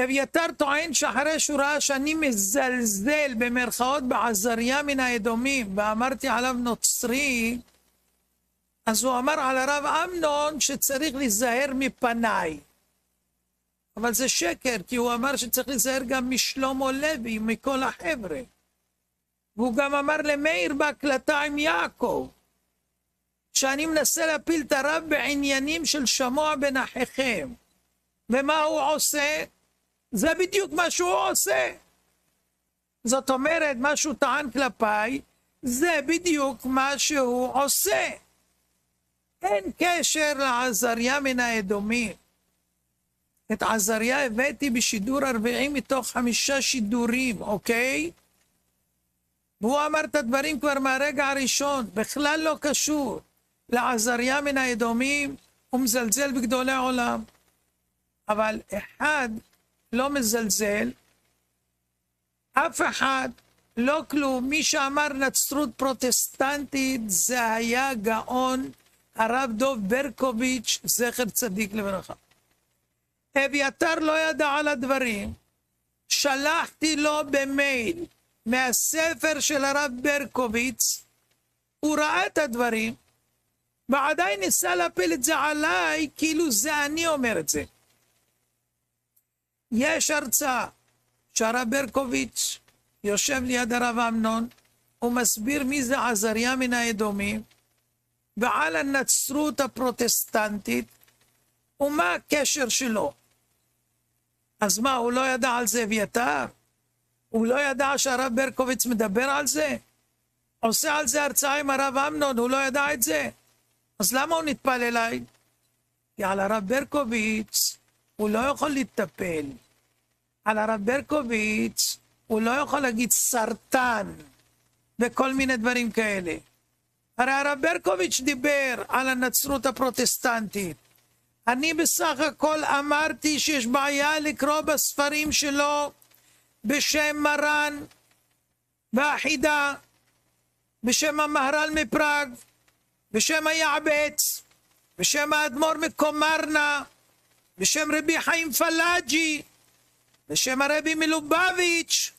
אביתר טוען שאחרי שהוא ראה שאני מזלזל במרכאות בעזריה מן האדומים, ואמרתי עליו נוצרי, אז הוא אמר על הרב אמנון שצריך להיזהר מפניי. אבל זה שקר, כי הוא אמר שצריך להיזהר גם משלמה לוי, מכל החבר'ה. והוא גם אמר למאיר בהקלטה עם יעקב, שאני מנסה להפיל את הרב בעניינים של שמוע בן אחיכם. ומה הוא עושה? זה בדיוק מה שהוא עושה. זאת אומרת, מה שהוא טען כלפיי, זה בדיוק מה שהוא עושה. אין קשר לעזריה מן האדומים. את עזריה הבאתי בשידור 40 מתוך 5 שידורים, אוקיי? והוא אמר את הדברים כבר מהרגע הראשון, בכלל לא קשור. לעזריה מן האדומים, הוא מזלזל בגדולי העולם. אבל אחד לא מזלזל, אף אחד, לא כלום. מי שאמר נצרות פרוטסטנטית זה היה גאון הרב דוב ברקוביץ', זכר צדיק לברכה. אביתר לא ידע על הדברים, שלחתי לו במייל מהספר של הרב ברקוביץ', הוא ראה את הדברים, ועדיין ניסה להפיל את זה עליי, כאילו זה אני אומר את זה. יש הרצאה שהרב ברקוביץ' יושב ליד הרב אמנון, הוא מסביר מי זה עזריה מן האדומים, ועל הנצרות הפרוטסטנטית, ומה הקשר שלו. אז מה, הוא לא ידע על זה אביתר? הוא לא ידע שהרב ברקוביץ מדבר על זה? עושה על זה הרצאה עם הרב אמנון, הוא לא ידע את זה? אז למה הוא נטפל אליי? כי על הרב ברקוביץ הוא לא יכול לטפל. על הרב ברקוביץ הוא לא יכול להגיד סרטן וכל מיני דברים כאלה. הרי הרב ברקוביץ דיבר על הנצרות הפרוטסטנטית. אני בסך הכל אמרתי שיש בעיה לקרוא בספרים שלו בשם מרן והחידה, בשם המהר"ל מפראג, בשם היעבץ, בשם האדמו"ר מקומרנה, בשם רבי חיים פלאג'י, בשם הרבי מלובביץ',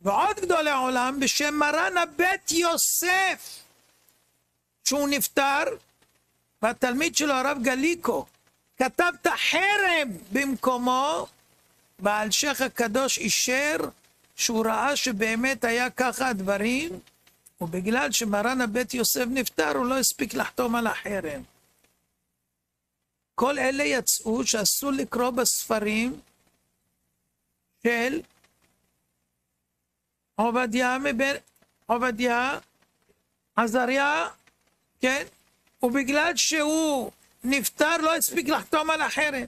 ועוד גדולי עולם בשם מרן הבית יוסף, שהוא נפטר, והתלמיד שלו הרב גליקו כתב את החרם במקומו, והאלשיך הקדוש אישר שהוא ראה שבאמת היה ככה הדברים, ובגלל שמרן הבית יוסף נפטר הוא לא הספיק לחתום על החרם. כל אלה יצאו שאסור לקרוא בספרים של עובדיה עזריה, כן? ובגלל שהוא נפטר לא הספיק לחתום על החרם.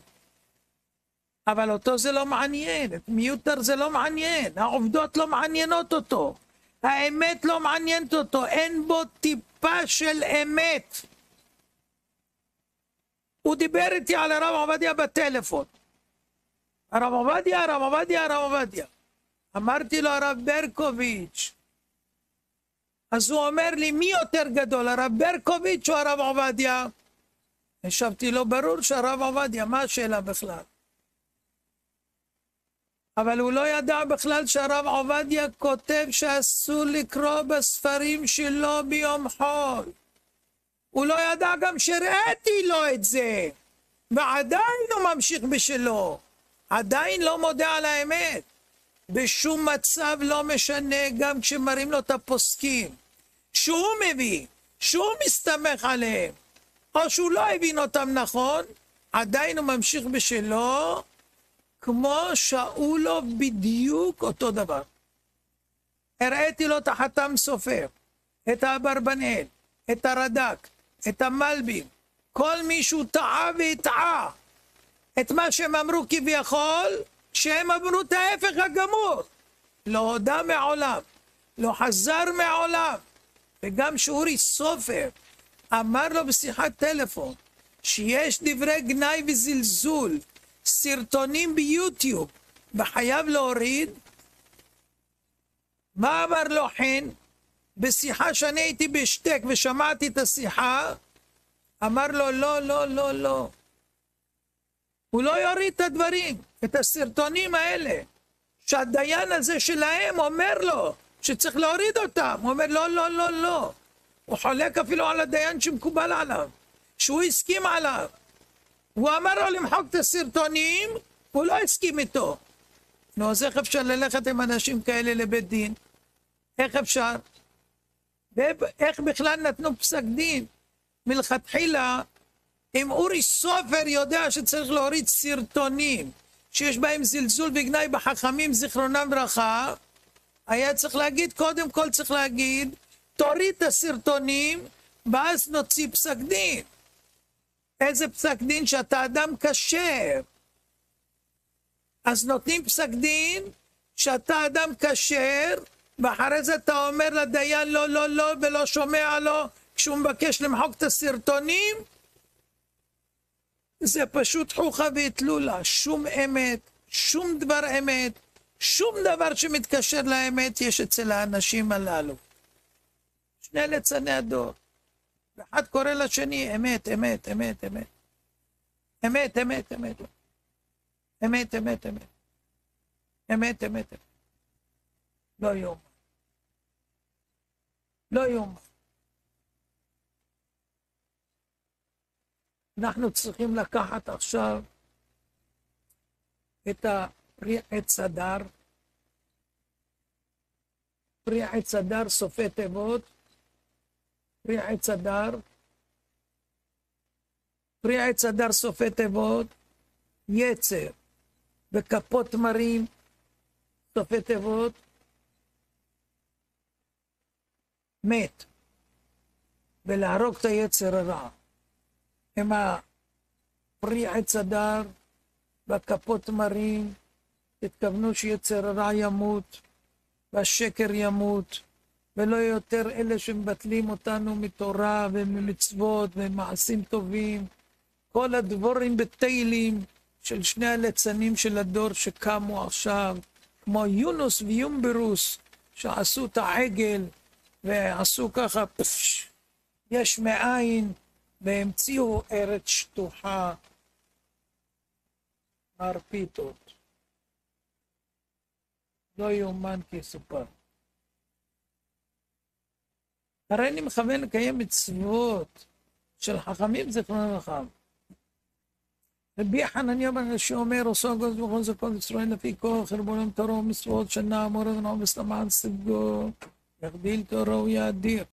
אבל אותו זה לא מעניין, את מיותר זה לא מעניין, העובדות לא מעניינות אותו, האמת לא מעניינת אותו, אין בו טיפה של אמת. הוא דיבר איתי על הרב עובדיה בטלפון. הרב עובדיה, הרב עובדיה, הרב עובדיה. אמרתי לו הרב ברקוביץ'. אז הוא אומר לי, מי יותר גדול, הרב ברקוביץ' או הרב עובדיה? השבתי לו, ברור שהרב עובדיה, מה השאלה בכלל? אבל הוא לא ידע בכלל שהרב עובדיה כותב שאסור לקרוא בספרים שלו ביום חול. הוא לא ידע גם שראיתי לו את זה, ועדיין הוא ממשיך בשלו. עדיין לא מודה על האמת. בשום מצב לא משנה, גם כשמראים לו את הפוסקים שהוא מביא, שהוא מסתמך עליהם, או שהוא לא הבין אותם נכון, עדיין הוא ממשיך בשלו, כמו שאולוב בדיוק אותו דבר. הראיתי לו את החתם סופר, את האברבנאל, את הרד"ק, את המלבים, כל מישהו טעה והטעה את מה שהם אמרו כביכול, שהם אמרו את ההפך הגמור. לא הודה מעולם, לא חזר מעולם. וגם שאורי סופר אמר לו בשיחת טלפון שיש דברי גנאי וזלזול, סרטונים ביוטיוב, וחייב להוריד. מה אמר לו חן? בשיחה שאני הייתי בשתק ושמעתי את השיחה, אמר לו לא, לא, לא, לא. הוא לא יוריד את הדברים, את הסרטונים האלה, שהדיין הזה שלהם אומר לו שצריך להוריד אותם. הוא אומר לא, לא, לא, לא. הוא חולק אפילו על הדיין שמקובל עליו, שהוא הסכים עליו. הוא אמר לו למחוק את הסרטונים, הוא לא הסכים איתו. נו, אז איך אפשר ללכת עם אנשים כאלה לבית דין? איך אפשר? איך בכלל נתנו פסק דין? מלכתחילה, אם אורי סופר יודע שצריך להוריד סרטונים שיש בהם זלזול וגנאי בחכמים זיכרונם ברכה, היה צריך להגיד, קודם כל צריך להגיד, תוריד את הסרטונים ואז נוציא פסק דין. איזה פסק דין? שאתה אדם כשר. אז נותנים פסק דין שאתה אדם כשר, ואחרי זה אתה אומר לדיין לא, לא, לא, ולא שומע לו כשהוא מבקש למחוק את הסרטונים. זה פשוט חוכה ואטלולה, שום אמת, שום דבר אמת, שום דבר שמתקשר לאמת יש אצל האנשים הללו. שני ליצני הדור. ואחד קורא לשני אמת, אמת, אמת, אמת. אמת, אמת, אמת. אמת, אמת, אמת. אמת, אמת, אמת. לא יום. לא יום. אנחנו צריכים לקחת עכשיו את פרי עץ הדר. פרי עץ הדר סופי תיבות. פרי עץ הדר. פרי עץ הדר סופי תיבות. יצר, וכפות מרים, סופי תיבות, מת, ולהרוג את היצר הרע. עם הפרי עץ הדר והכפות מרים, תתכוונו שיצר הרע ימות, והשקר ימות, ולא יותר אלה שמבטלים אותנו מתורה וממצוות ומעשים טובים. כל הדבורים בתהילים של שני הליצנים של הדור שקמו עכשיו, כמו יונוס ויומברוס, שעשו את העגל ועשו ככה פש, יש מאין, והמציאו ארץ שטוחה, מרפיתות. לא יאומן כי יסופר. הרי אני מכוון לקיים מצוות של חכמים זיכרונם לברכה. רבי חנניה בן רש"י אומר, עושו הגוז בכל זה כל ישראל לפי כוח, ריבונם תורה ומצוות שנה, אמורת ונעמס למען סגו, יגדיל תורה ויאדיר.